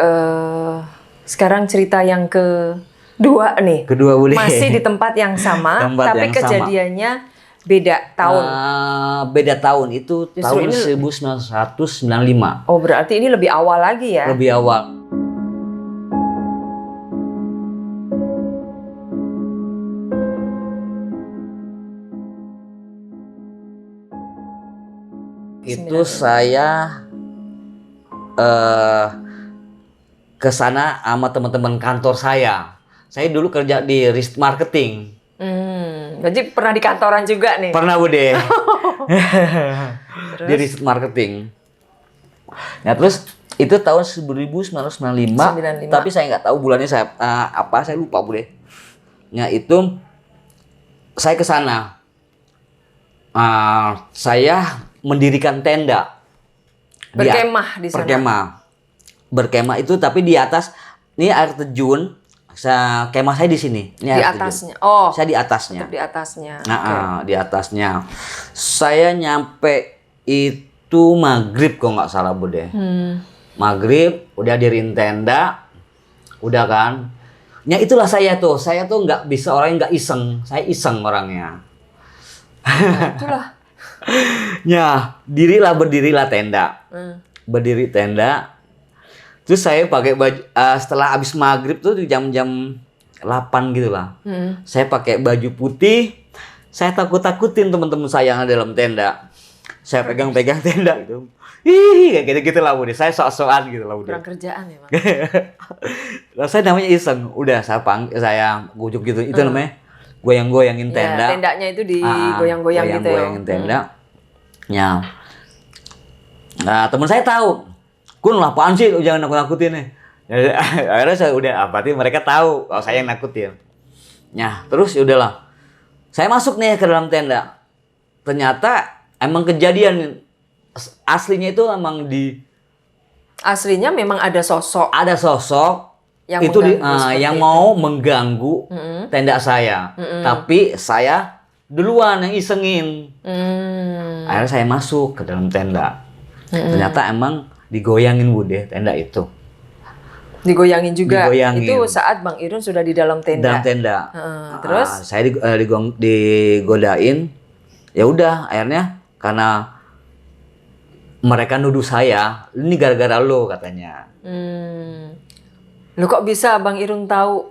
sekarang cerita yang kedua nih. Kedua boleh. Masih di tempat yang sama, tapi kejadiannya beda tahun. Beda tahun itu justru tahun 1995. Oh, berarti ini lebih awal lagi ya? Lebih awal. Itu saya ke sana sama teman-teman kantor saya. Saya dulu kerja di risk marketing. Jadi pernah di kantoran juga nih? Pernah Bude. Di risk marketing. Nah terus itu tahun 1995. Tapi saya nggak tahu bulannya saya lupa Bude. Nah itu saya ke sana. Saya mendirikan tenda. Berkemah di sana. Berkemah itu tapi di atas ini air terjun. Kemah saya di sini. Ini di atasnya. Terjun. Oh. Saya di atasnya. Di atasnya. Di atasnya. Saya nyampe itu maghrib kok nggak salah Bude. Maghrib udah diriin tenda. Udah kan. Ya itulah saya tuh nggak bisa orang yang nggak iseng. Saya iseng orangnya. Itulah. Ya, berdirilah tenda. Berdiri tenda. Terus saya pakai baju setelah habis maghrib tuh di jam-jam 8 gitu lah. Saya pakai baju putih. Saya takut-takutin teman-teman saya yang ada dalam tenda. Saya pegang-pegang tenda gitu. Kayak gitu-gitu lah Bude. Saya sok-sokan gitu lah Bude. Kurang kerjaan ya, Bang. Lalu saya namanya iseng. Udah saya gujuk gitu. Itu namanya goyang-goyangin tenda. Ya, tendanya itu digoyang-goyang gitu ya. Goyang-goyangin tenda. Ya. Nah, teman saya tahu. Kun, apaan sih lu jangan nakut-nakutin nih. Akhirnya saya berarti mereka tahu kalau saya yang nakutin. Ya, terus ya udahlah. Saya masuk nih ke dalam tenda. Ternyata emang kejadian aslinya itu emang aslinya memang ada sosok. Ada sosok yang itu yang mau mengganggu tenda saya. Tapi saya duluan yang isengin. Akhirnya saya masuk ke dalam tenda. Ternyata emang digoyangin Bude tenda itu. Digoyangin juga. Itu saat Bang Irun sudah di dalam tenda. Dalam tenda. Terus saya digodain. Ya udah akhirnya karena mereka nuduh saya, ini gara-gara lo katanya. Lo kok bisa Bang Irun tahu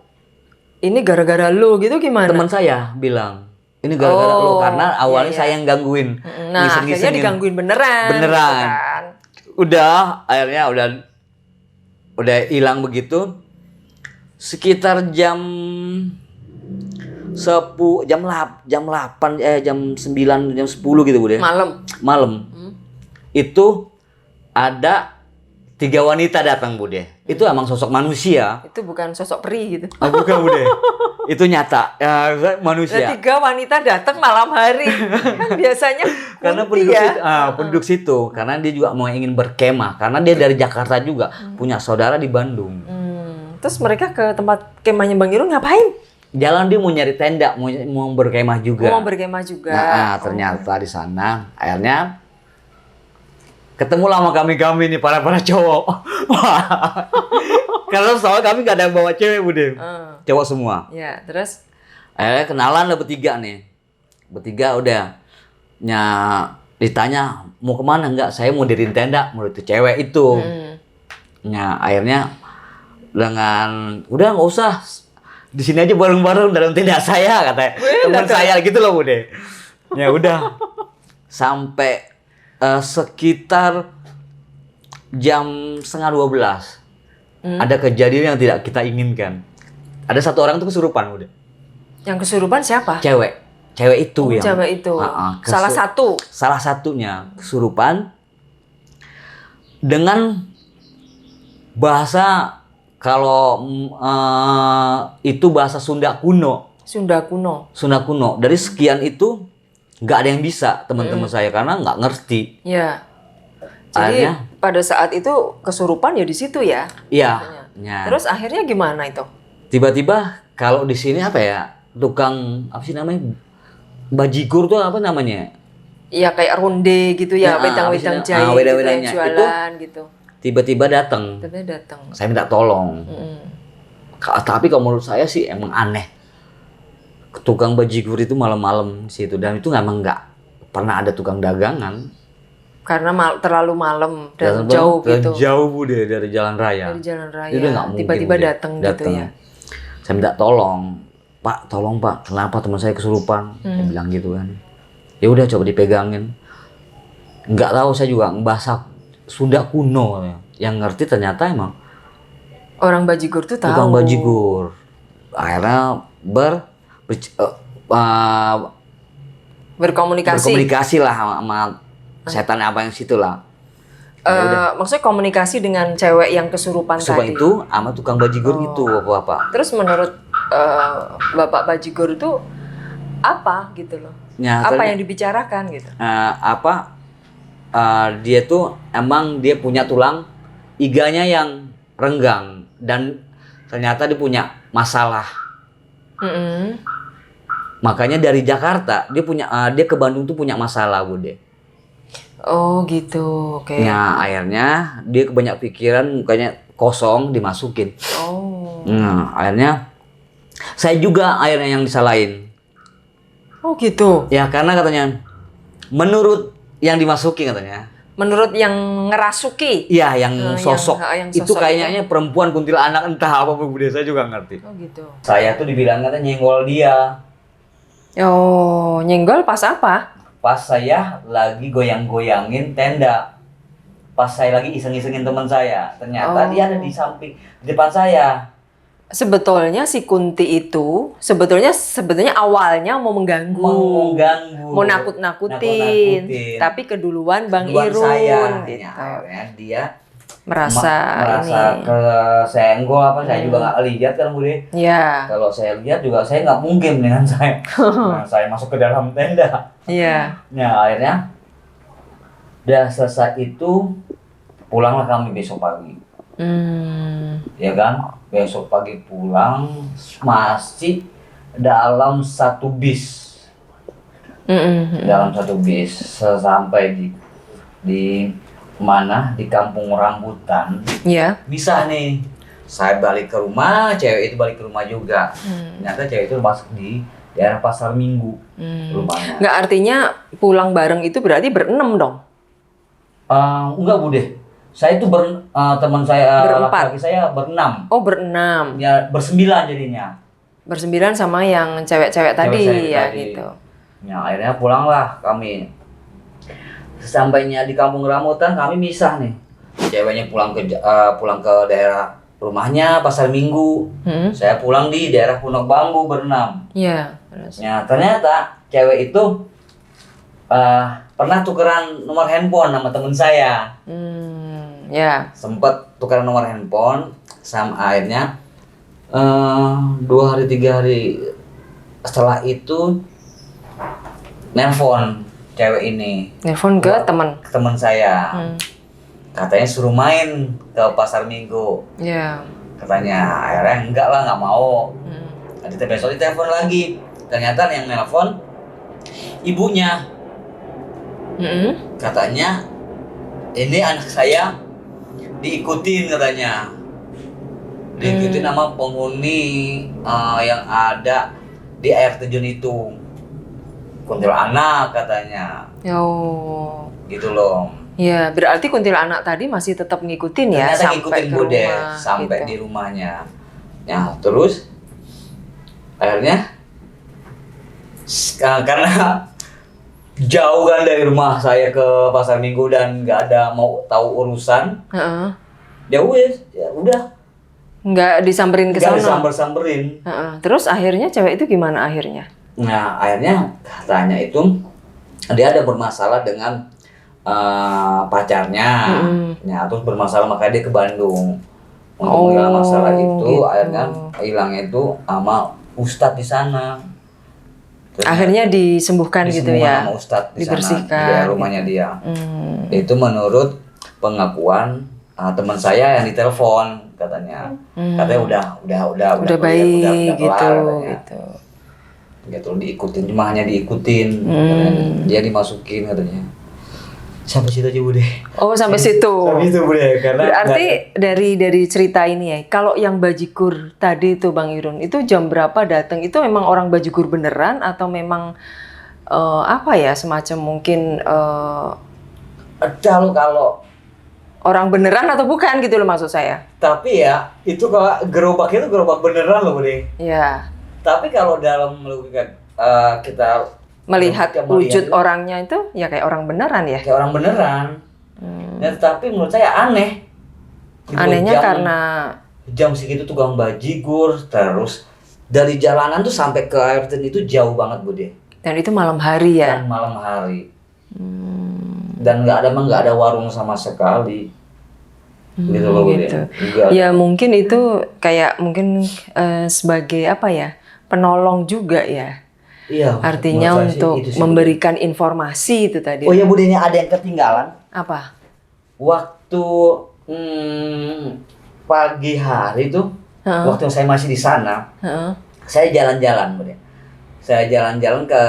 ini gara-gara lo gitu gimana? Teman saya bilang. Ini gara-gara lo karena awalnya saya yang gangguin. Nah, akhirnya digangguin beneran. Gitu kan. Udah, akhirnya udah hilang begitu. Sekitar jam 9, jam 10 gitu Bude. Malam. Itu ada 3 wanita datang Bude. Itu emang sosok manusia. Itu bukan sosok peri gitu. Bukan Bude. Itu nyata. Ya, manusia. 3 wanita datang malam hari. Kan biasanya karena penduduk situ. Karena dia juga mau ingin berkemah. Karena dia dari Jakarta juga. Punya saudara di Bandung. Terus mereka ke tempat kemahnya Bang Irun ngapain? Jalan dia mau nyari tenda. Mau berkemah juga. Mau berkemah juga. Nah, ternyata di sana. Akhirnya ketemu lah sama kami nih para cowok. Kalau soal kami gak ada yang bawa cewek Bude. Cowok semua. Ya, terus? Akhirnya kenalan lah bertiga nih. Bertiga udah. Ditanya mau kemana? Enggak, saya mau diriin tenda. Menurut itu cewek itu. Akhirnya dengan udah nggak usah. Di sini aja bareng-bareng dalam tenda saya katanya. Teman saya gitu loh Bude. Ya udah. Sampai sekitar jam 11:30 ada kejadian yang tidak kita inginkan. Ada satu orang tuh kesurupan udah. Yang kesurupan siapa? Cewek itu yang. Cewek itu. Salah satunya kesurupan dengan bahasa kalau itu bahasa Sunda kuno. Sunda kuno. Dari sekian itu nggak ada yang bisa teman-teman saya karena nggak ngerti. Ya. Jadi pada saat itu kesurupan ya di situ ya. Iya. Terus akhirnya gimana itu? Tiba-tiba kalau di sini apa ya, tukang apa sih namanya, bajigur tuh apa namanya? Iya kayak ronde gitu ya, wedang-wedang jahe gitu yang jualan gitu. Tiba-tiba datang. Saya minta tolong. Tapi kalau menurut saya sih emang aneh. Tukang bajigur itu malam-malam situ dan itu emang nggak pernah ada tukang dagangan. Karena terlalu malam dan jauh gitu. Jauh Bude dari jalan raya. Itu nggak mungkin. Tiba-tiba datang gitu ya. Saya minta tolong, Pak, tolong Pak, kenapa teman saya kesurupan? Dia bilang gitu kan. Ya udah coba dipegangin. Nggak tahu saya juga bahasa Sunda kuno ya. Yang ngerti ternyata emang orang bajigur tuh tahu. Tukang bajigur. Akhirnya berkomunikasi lah sama setan apa yang situ lah. Maksudnya komunikasi dengan cewek yang kesurupan tadi. Itu sama tukang bajigur itu apa-apa. Terus menurut Bapak bajigur itu apa gitu loh? Ya, apa yang dibicarakan gitu? Dia tuh emang dia punya tulang iganya yang renggang dan ternyata dia punya masalah. Makanya dari Jakarta dia ke Bandung tuh punya masalah Bude. Oh gitu, oke. Nah akhirnya dia kebanyak pikiran, mukanya kosong dimasukin. Nah akhirnya saya juga akhirnya yang disalahin. Oh gitu. Ya karena katanya menurut yang dimasuki katanya. Menurut yang ngerasuki? Iya, yang sosok. Yang itu kayaknya perempuan kuntilanak entah apa Bude, saya juga ngerti. Oh gitu. Saya tuh dibilang katanya nyenggol dia. Oh, nyenggol pas apa? Pas saya lagi goyang-goyangin tenda. Pas saya lagi iseng-isengin teman saya. Ternyata dia ada di samping, di depan saya. Sebetulnya si Kunti itu sebetulnya awalnya mau mengganggu, mau nakut-nakutin, tapi keduluan Bang Irun saya, gitu. Ya, dia merasa kesenggol apa saya juga nggak lihat kan Bude. Iya. Kalau saya lihat juga saya nggak mungkin dengan saya. Saya masuk ke dalam tenda. Iya. Nah akhirnya udah selesai itu pulanglah kami besok pagi. Ya kan, besok pagi pulang masih dalam satu bis. Dalam satu bis sampai di mana di kampung rambutan. Iya. Bisa nih. Saya balik ke rumah, cewek itu balik ke rumah juga. Ternyata cewek itu masuk di daerah Pasar Minggu rumahnya. Nggak, artinya pulang bareng itu berarti berenam dong? Enggak Bude. Saya itu teman saya laki-laki saya berenam. Oh berenam. Ya bersembilan jadinya. Bersembilan sama yang cewek-cewek tadi ya gitu. Ya akhirnya pulanglah kami. Sesampainya di kampung rambutan kami misah nih. Ceweknya pulang ke daerah rumahnya Pasar Minggu. Saya pulang di daerah Pondok Bambu berenam. Iya. Ya ternyata cewek itu pernah tukeran nomor handphone sama temen saya. Ya. Sempet tukeran nomor handphone sama akhirnya 2 hari 3 hari setelah itu nelpon cewek ini. Nelpon ke teman saya. Katanya suruh main ke Pasar Minggu. Iya. Katanya akhirnya enggak lah, nggak mau. Nanti besok ditelepon lagi. Ternyata yang nelpon ibunya. Katanya ini anak saya diikutin katanya. Diikutin sama penghuni yang ada di air terjun itu. Kuntilanak katanya. Oh. Gitu loh. Ya, berarti kuntilanak tadi masih tetap ngikutin ya. Ternyata ngikutin Bude sampai gitu. di rumahnya. Ya, terus akhirnya karena jauh kan dari rumah saya ke Pasar Minggu dan nggak ada mau tahu urusan. Ya udah Nggak disamperin ke Nggak sana. disamber-samberin. Terus akhirnya cewek itu gimana akhirnya? Nah, akhirnya katanya itu dia ada bermasalah dengan pacarnya. Ya, terus bermasalah makanya dia ke Bandung. Untuk menghilangkan masalah itu, gitu. akhirnya hilangnya itu sama Ustadz di sana. Terus Akhirnya disembuhkan gitu ya, sama Ustadz di dibersihkan. sana, di daerah rumahnya dia. Itu menurut pengakuan teman saya yang ditelepon katanya. Katanya udah baik udah gitu, kelar, gitu. Gitu diikutin, cuma hanya diikutin. Katanya. Dia dimasukin katanya. Sampai situ aja Bude. Oh, sampai situ. Sampai situ Bude, karena berarti dari cerita ini ya, kalau yang bajigur tadi itu Bang Irun, itu jam berapa datang? Itu memang orang bajigur beneran atau memang apa ya, semacam mungkin kalau orang beneran atau bukan gitu loh maksud saya. tapi ya itu kalau gerobaknya itu gerobak beneran loh Bude. Ya. Tapi kalau dalam kita Melihat wujud orangnya itu ya kayak orang beneran ya. Kayak orang beneran. Ya, tapi menurut saya aneh. Gitu, Anehnya karena jam segitu tukang bajigur, terus dari jalanan tuh sampai ke air terjun itu jauh banget Bude. dan itu malam hari ya. Dan malam hari. Dan nggak ada warung sama sekali. Gitu loh Bude. Gitu. Juga. Ya mungkin itu kayak mungkin sebagai apa ya, penolong juga ya. Iya. Artinya menurut saya untuk sih itu sih, memberikan informasi itu tadi. Oh ya Bude, ini ada yang ketinggalan. Apa? Waktu pagi hari tuh, waktu saya masih di sana, saya jalan-jalan Bude. Saya jalan-jalan ke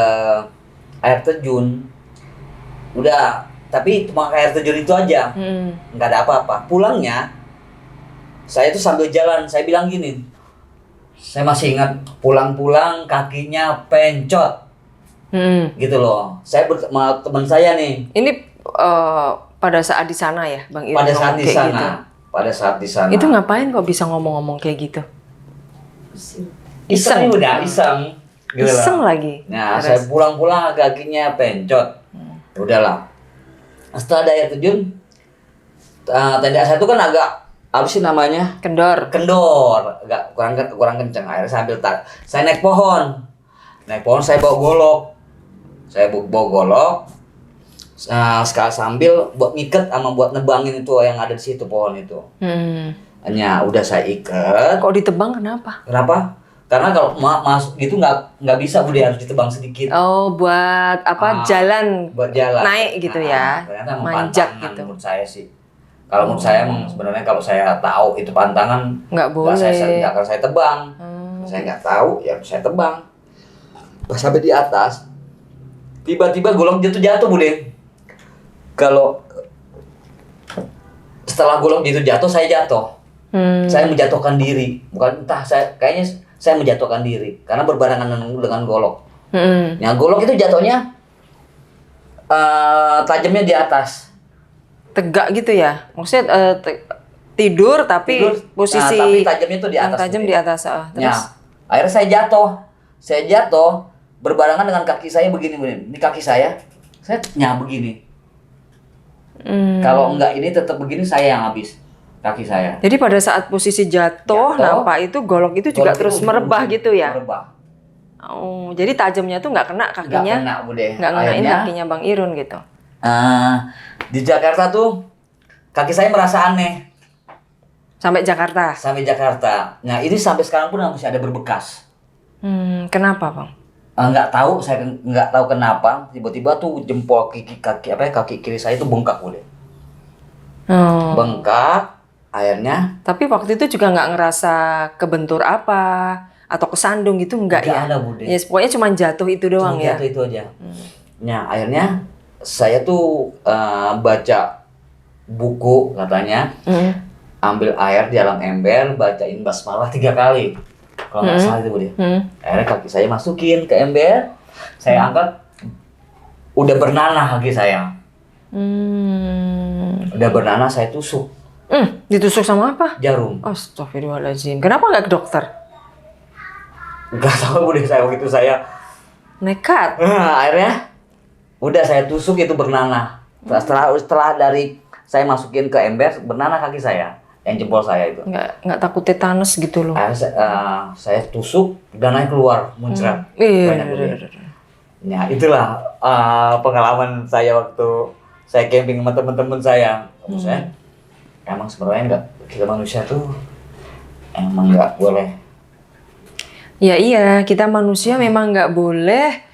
air terjun. Udah, tapi cuma ke air terjun itu aja. Nggak ada apa-apa. Pulangnya, saya tuh sambil jalan, saya bilang gini. Saya masih ingat pulang-pulang kakinya pencot. Gitu loh. Saya sama teman saya nih. Ini pada saat di sana ya, Bang Irun? Pada saat di sana. Gitu. Pada saat di sana. Itu ngapain kok bisa ngomong-ngomong kayak gitu? Iseng udah, iseng. Gitu Iseng loh. lagi. Nah, saya pulang-pulang kakinya pencot. Udahlah. Setelah daya terjun, tenda saya itu kan agak apa sih namanya? Kendor. Agak kurang kenceng. Akhirnya saya naik pohon. Saya bawa golok. Sambil buat ngiket sama buat nebangin itu yang ada di situ pohon itu. Hanya udah saya ikat. Kok ditebang kenapa? Kenapa? Karena kalau masuk gitu nggak bisa Bude, harus ditebang sedikit. Oh, buat apa? Jalan. Buat jalan. Naik gitu ya. Ternyata Manjak pantangan gitu. menurut saya sih. Kalau menurut saya sebenarnya kalau saya tahu itu pantangan Nggak boleh. Nggak akan saya tebang. Saya nggak tahu ya saya tebang. Pas sampai di atas, tiba-tiba golok jatuh Bude. Kalau setelah golok itu jatuh, saya jatuh. Saya menjatuhkan diri, kayaknya saya menjatuhkan diri karena berbarengan dengan golok. Nah, golok itu jatuhnya tajamnya di atas. Tegak gitu ya? Maksudnya tidur tapi posisi tapi tajamnya itu di atas. Tajam di atas. Terus? Ya, akhirnya saya jatuh berbarengan dengan kaki saya begini. Ini kaki saya begini. Kalau enggak ini tetap begini, saya yang habis kaki saya. Jadi pada saat posisi jatuh nampak itu golok itu juga terus merebah gitu ya? Merebah. Oh, jadi tajamnya tuh nggak kena kakinya? Nggak kena Bude. Nggak ngenain kakinya Bang Irun gitu? Di Jakarta tuh kaki saya merasa aneh. Sampai Jakarta? Sampai Jakarta. Nah, ini sampai sekarang pun masih ada berbekas. Kenapa Bang? Nggak tahu, saya nggak tahu kenapa tiba-tiba tuh jempol kaki kiri saya itu bengkak Bude. Bengkak, akhirnya. Tapi waktu itu juga nggak ngerasa kebentur apa atau kesandung gitu nggak ya? Ada Bude. Ya pokoknya cuma jatuh itu doang ya. Jatuh itu aja. Nah, akhirnya saya tuh baca buku katanya, ambil air di dalam ember, bacain basmalah 3 kali. Kalau nggak salah itu Bude. Akhirnya kaki saya masukin ke ember, saya angkat, udah bernanah kaki saya. Udah bernanah, saya tusuk. Ditusuk sama apa? Jarum. Astagfirullahaladzim. Kenapa nggak ke dokter? Nggak tahu Bude, saya waktu itu saya nekat. Akhirnya udah saya tusuk itu bernanah. Setelah dari saya masukin ke ember, bernanah kaki saya. yang jempol saya itu. Nggak takut tetanus gitu loh. Saya tusuk dan naik keluar muncrat. Iya. Ya itulah pengalaman saya waktu saya camping sama teman-teman saya. Saya emang sebenarnya kita manusia tuh emang nggak boleh. Ya iya, kita manusia memang nggak boleh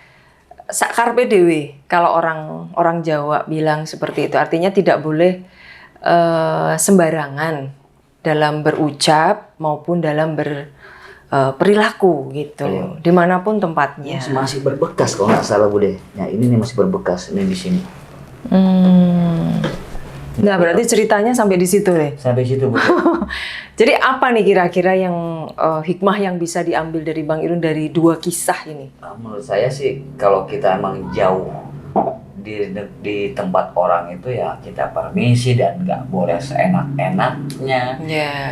carpe dewe. Kalau orang Jawa bilang seperti itu, artinya tidak boleh sembarangan dalam berucap maupun dalam perilaku gitu, dimanapun tempatnya. Masih berbekas kalau nggak salah Bude. Ya ini nih masih berbekas ini di sini. Nah berarti ceritanya sampai di situ deh. Sampai situ Bude. Jadi apa nih kira-kira yang hikmah yang bisa diambil dari Bang Irun dari 2 kisah ini? Menurut saya sih kalau kita emang jauh di tempat orang itu ya kita permisi dan nggak boleh seenak-enaknya.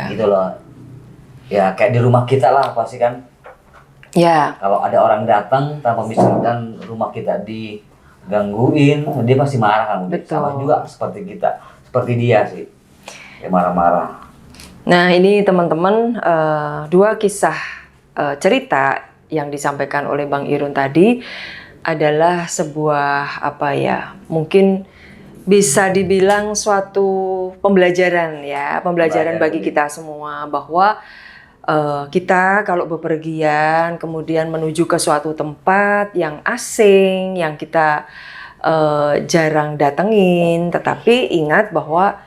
Gitu loh. Ya kayak di rumah kita lah pasti kan. Ya. Kalau ada orang datang tanpa misalkan rumah kita digangguin, dia pasti marah kan. Betul. Sama juga seperti kita, seperti dia sih. Dia marah-marah. Nah ini teman-teman 2 kisah cerita yang disampaikan oleh Bang Irun tadi adalah sebuah mungkin bisa dibilang suatu pembelajaran bagi kita semua bahwa kita kalau bepergian kemudian menuju ke suatu tempat yang asing yang kita jarang datengin, tetapi ingat bahwa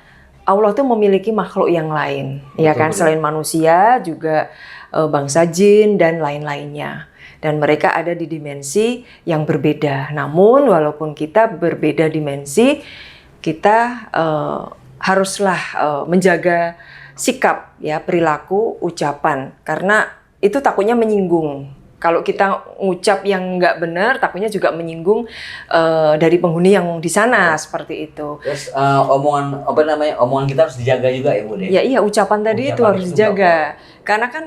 Allah tuh memiliki makhluk yang lain, ya kan? Selain manusia juga bangsa jin dan lain-lainnya. Dan mereka ada di dimensi yang berbeda. Namun walaupun kita berbeda dimensi, kita haruslah menjaga sikap, ya, perilaku, ucapan, karena itu takutnya menyinggung. Kalau kita ngucap yang nggak benar, takutnya juga menyinggung dari penghuni yang di sana, seperti itu. Terus omongan kita harus dijaga juga ya Bu. Ya iya, ucapan tadi itu harus dijaga. Karena kan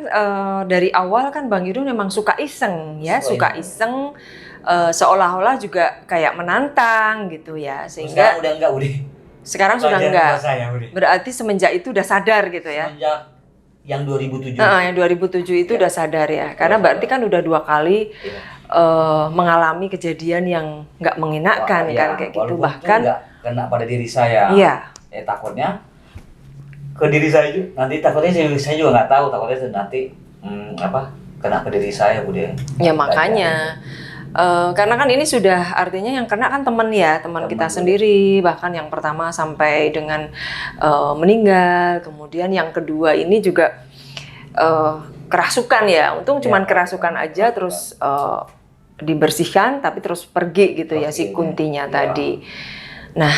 dari awal kan Bang Irun memang suka iseng, ya, suka iseng. Seolah-olah juga kayak menantang gitu ya, sehingga sekarang udah enggak Budi. Sekarang sudah enggak. Berarti semenjak itu udah sadar gitu ya. Semenjak yang 2007. Yang 2007 itu udah sadar ya. Karena berarti kan udah 2 kali mengalami kejadian yang nggak mengenakan kan kayak gitu. Bahkan nggak kena pada diri saya. Iya. Takutnya ke diri saya juga. Nanti takutnya saya juga nggak tahu. Takutnya nanti kena ke diri saya Budi. Ya makanya. Karena kan ini sudah artinya yang kena kan teman kita sendiri, bahkan yang pertama sampai dengan meninggal, kemudian yang kedua ini juga kerasukan ya, untung cuman kerasukan aja terus dibersihkan tapi terus pergi gitu ya si kuntinya tadi. Nah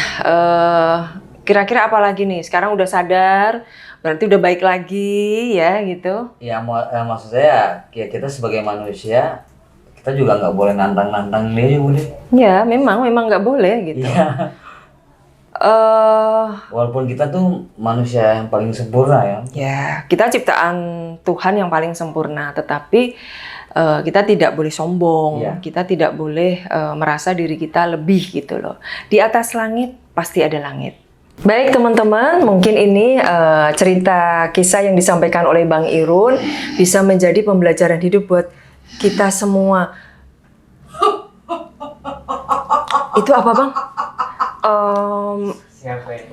kira-kira apa lagi nih? Sekarang udah sadar, berarti udah baik lagi ya gitu? Ya maksud saya ya kita sebagai manusia kita juga nggak boleh nantang-nantang dia ya boleh. Ya memang nggak boleh gitu. Ya. Walaupun kita tuh manusia yang paling sempurna ya. Ya kita ciptaan Tuhan yang paling sempurna, tetapi kita tidak boleh sombong. Ya. Kita tidak boleh merasa diri kita lebih gitu loh. Di atas langit pasti ada langit. Baik teman-teman, mungkin ini cerita kisah yang disampaikan oleh Bang Irun bisa menjadi pembelajaran hidup buat kita semua. Itu apa Bang?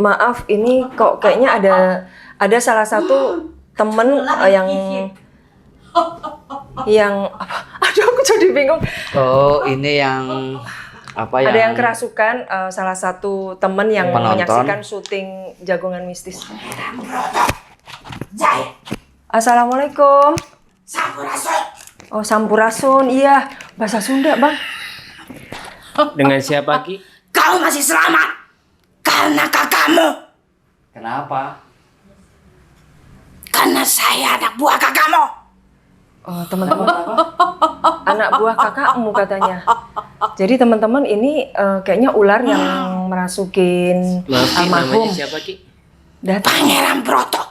Maaf, ini kok kayaknya ada salah satu temen yang apa? Aduh, aku jadi bingung. Oh, ini yang apa ya? Ada yang kerasukan, salah satu temen yang menyaksikan syuting Jagongan Mistis. Assalamualaikum. Sampurasun. Oh, Sampurasun, iya, bahasa Sunda Bang. Dengan siapa Ki? Kau masih selamat karena kakakmu. Kenapa? Karena saya anak buah kakakmu. Oh, teman-teman apa? Anak buah kakakmu katanya. Jadi teman-teman ini kayaknya ular yang merasukin almarhum. Namanya siapa Ki? Pangeran Broto.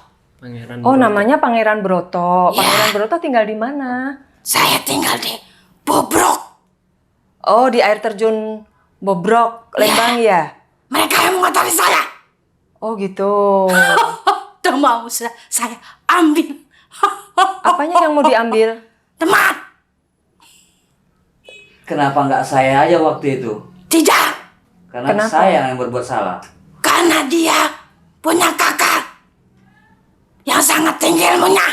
Namanya Pangeran Broto. Ya. Pangeran Broto tinggal di mana? Saya tinggal di Bobrok. Oh, di air terjun Bobrok, Lembang ya? Mereka yang mengotori saya. Oh gitu. Tuh yang mau saya ambil. Apanya yang mau diambil? Teman, Kenapa nggak saya aja waktu itu? tidak. Karena Kenapa? saya yang berbuat salah. Karena dia punya kakak yang sangat tinggi ilmunya.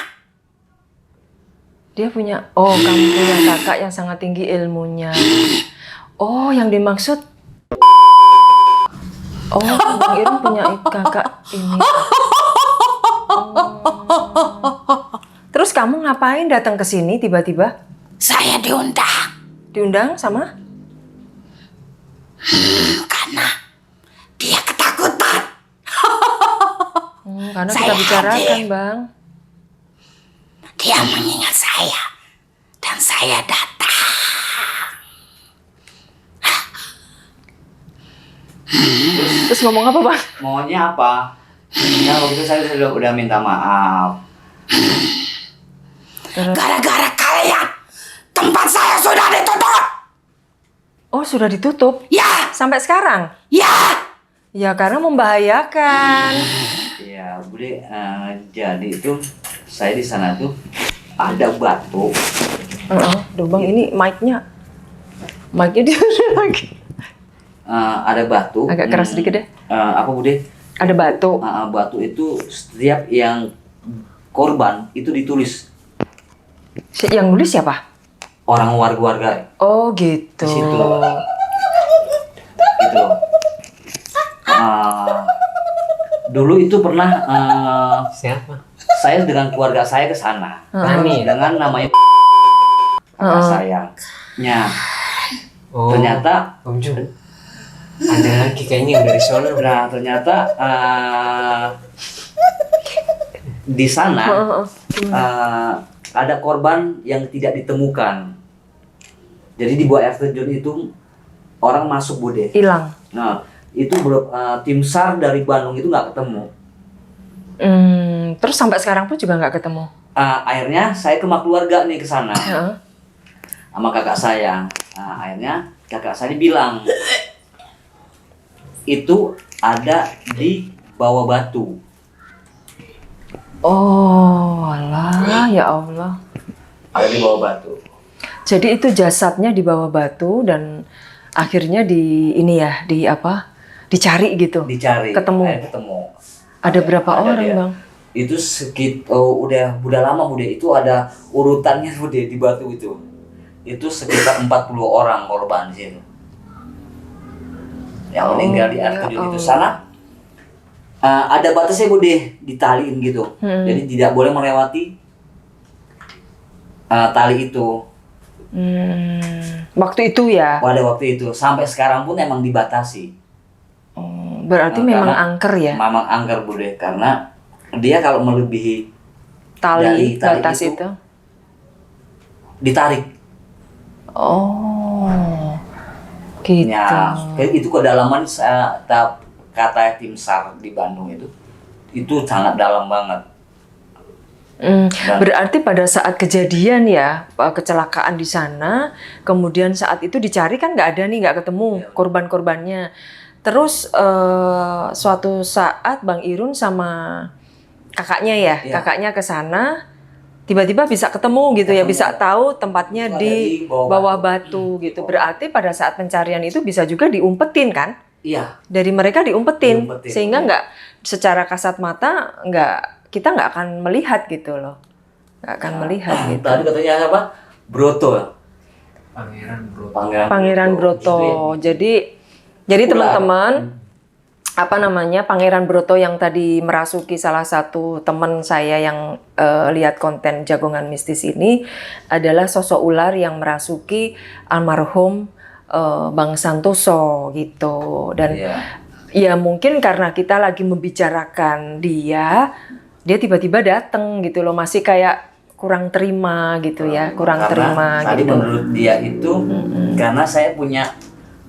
Dia punya, kamu punya kakak yang sangat tinggi ilmunya. Oh, yang dimaksud, Bang Irun punya kakak ini. Terus kamu ngapain datang ke sini tiba-tiba? Saya diundang Diundang sama? karena dia ketakutan. Karena kita Saya bicarakan, hadir. Bang. Dia mengingat saya dan saya datang. Terus ngomong apa, Bang? Maunya apa? Ya waktu itu saya udah minta maaf. Gara-gara kalian, tempat saya sudah ditutup. Oh, sudah ditutup? Ya, Sampai sekarang? ya. Ya, karena membahayakan. Ya, Bude, jadi itu saya di sana tuh ada batu. Duh, Bang, ini mic-nya dia lagi. Ada batu. Agak keras sedikit deh. Apa Bude? Ada batu. Batu itu setiap yang korban itu ditulis Yang nulis siapa? orang warga-warga Oh, gitu. di situ. Gitu loh. Dulu itu pernah Siapa? saya dengan keluarga saya ke sana dengan namanya kakak sayangnya. Oh, Ternyata Om Jun. Ada lagi kayaknya yang dari sana. Nah, ternyata di sana ada korban yang tidak ditemukan. Jadi di bawah air terjun itu orang masuk, Bude. Hilang. Nah, itu tim SAR dari Bandung itu nggak ketemu. Terus sampai sekarang pun juga nggak ketemu. Akhirnya saya ke rumah keluarga nih ke sana Heeh. sama kakak saya. Akhirnya kakak saya bilang itu ada di bawah batu. Oh, alah, ya Allah. Ada di bawah batu. Jadi itu jasadnya di bawah batu dan akhirnya dicari gitu. Dicari. Ketemu. Ketemu. Ada berapa orang, dia. Bang? Itu udah lama, Bude. Itu ada urutannya, Bude, di batu itu. Itu sekitar 40 orang korban di situ. Yang meninggal di air terjun itu sana. Ada batasnya, Bude, ditaliin gitu. Jadi tidak boleh melewati tali itu. Waktu itu ya? Pada waktu itu. Sampai sekarang pun emang dibatasi. Berarti memang Karena angker ya? Memang angker, Bude. Karena dia kalau melebihi Tali dari batas itu? ditarik. Oh, gitu. Ya, itu kedalaman kata tim SAR di Bandung itu sangat dalam banget. Berarti pada saat kejadian ya, kecelakaan di sana, kemudian saat itu dicari kan nggak ketemu korban-korbannya. Terus suatu saat Bang Irun sama kakaknya ya, kakaknya ke sana, tiba-tiba bisa ketemu gitu ya, bisa tahu tempatnya di bawah batu gitu. Berarti pada saat pencarian itu bisa juga diumpetin kan? Iya. Dari mereka diumpetin. Sehingga iya. nggak secara kasat mata kita nggak akan melihat gitu loh, nggak akan melihat gitu. Tadi katanya apa? Broto. Pangeran Broto. Jadi teman-teman, Pangeran Broto yang tadi merasuki salah satu teman saya yang lihat konten Jagongan Mistis ini adalah sosok ular yang merasuki almarhum Bang Santoso gitu. Dan ya mungkin karena kita lagi membicarakan dia tiba-tiba datang gitu loh, masih kayak kurang terima gitu ya, kurang terima tadi gitu. Menurut dia itu karena saya punya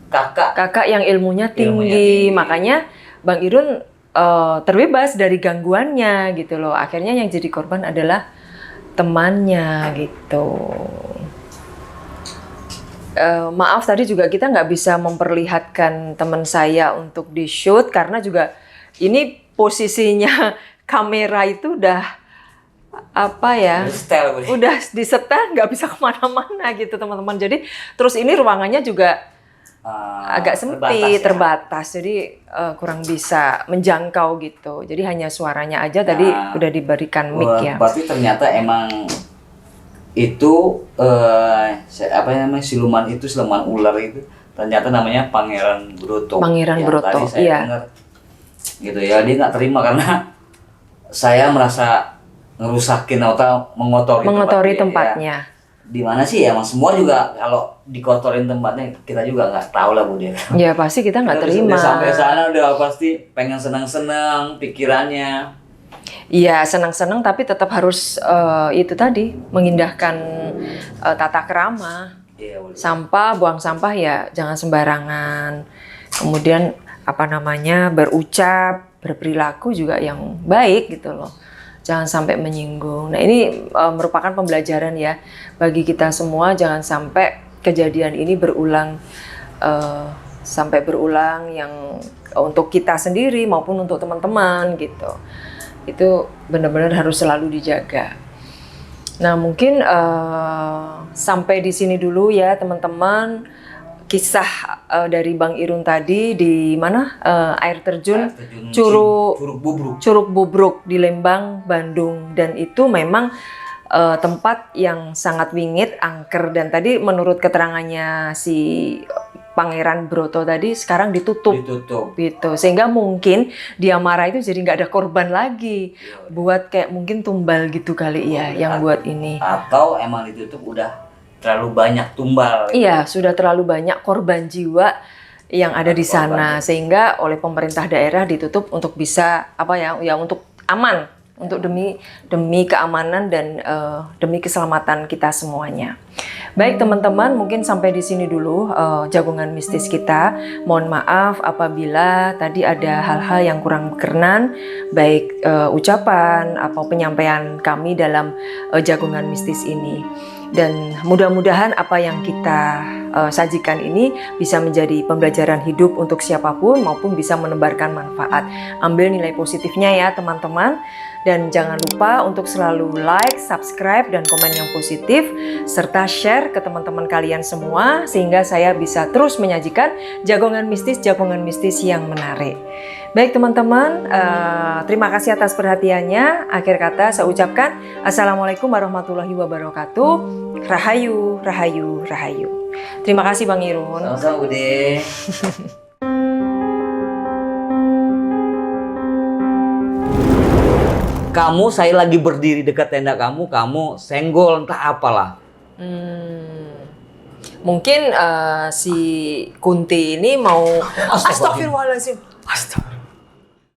kakak yang ilmunya tinggi, makanya Bang Irun terbebas dari gangguannya gitu loh. Akhirnya yang jadi korban adalah temannya gitu. Maaf tadi juga kita nggak bisa memperlihatkan teman saya untuk di shoot karena juga ini posisinya kamera itu udah apa ya, udah disetel nggak bisa kemana-mana gitu teman-teman. Jadi terus ini ruangannya juga agak sempit, terbatas, jadi kurang bisa menjangkau gitu. Jadi hanya suaranya aja tadi udah diberikan mic ya. Berarti ternyata emang itu apa namanya, siluman ular itu ternyata namanya Pangeran Broto. Pangeran ya, Broto, tadi saya iya. dengar gitu ya, dia nggak terima karena saya merasa ngerusakin atau mengotori tempatnya. Ya. Di mana sih ya, emang semua juga kalau dikotorin tempatnya kita juga nggak tahu lah Bu Dia. Ya pasti kita nggak terima. Udah sampai sana udah pasti pengen senang-senang pikirannya. Iya senang-senang tapi tetap harus itu tadi mengindahkan tata krama. Iya, Sampah, buang sampah ya jangan sembarangan. Kemudian apa namanya, berucap, berperilaku juga yang baik gitu loh. Jangan sampai menyinggung. Nah ini merupakan pembelajaran ya bagi kita semua, jangan sampai kejadian ini berulang yang untuk kita sendiri maupun untuk teman-teman gitu. Itu benar-benar harus selalu dijaga. Nah mungkin sampai di sini dulu ya teman-teman. Kisah dari Bang Irun tadi di mana air terjun Curug Bobrok di Lembang, Bandung, dan itu memang tempat yang sangat wingit, angker, dan tadi menurut keterangannya si Pangeran Broto tadi sekarang ditutup gitu, sehingga mungkin dia marah itu jadi nggak ada korban lagi buat kayak mungkin tumbal gitu kali ya yang buat ini, atau emang ditutup udah terlalu banyak tumbal. Iya, sudah terlalu banyak korban jiwa yang ada di sana sehingga oleh pemerintah daerah ditutup untuk bisa apa ya untuk aman, untuk demi keamanan dan demi keselamatan kita semuanya. Baik teman-teman, mungkin sampai di sini dulu jagongan mistis kita. Mohon maaf apabila tadi ada hal-hal yang kurang berkenan, baik ucapan atau penyampaian kami dalam jagongan mistis ini. Dan mudah-mudahan apa yang kita sajikan ini bisa menjadi pembelajaran hidup untuk siapapun maupun bisa menebarkan manfaat. Ambil nilai positifnya ya teman-teman. Dan jangan lupa untuk selalu like, subscribe, dan komen yang positif, serta share ke teman-teman kalian semua, sehingga saya bisa terus menyajikan jagongan mistis yang menarik. Baik teman-teman, terima kasih atas perhatiannya. Akhir kata saya ucapkan Assalamualaikum warahmatullahi wabarakatuh. Rahayu, rahayu, rahayu. Terima kasih Bang Irun. Sama-sama Bude. Kamu, saya lagi berdiri dekat tenda kamu senggol entah apalah. Mungkin si Kunti ini mau Astagfirullahaladzim.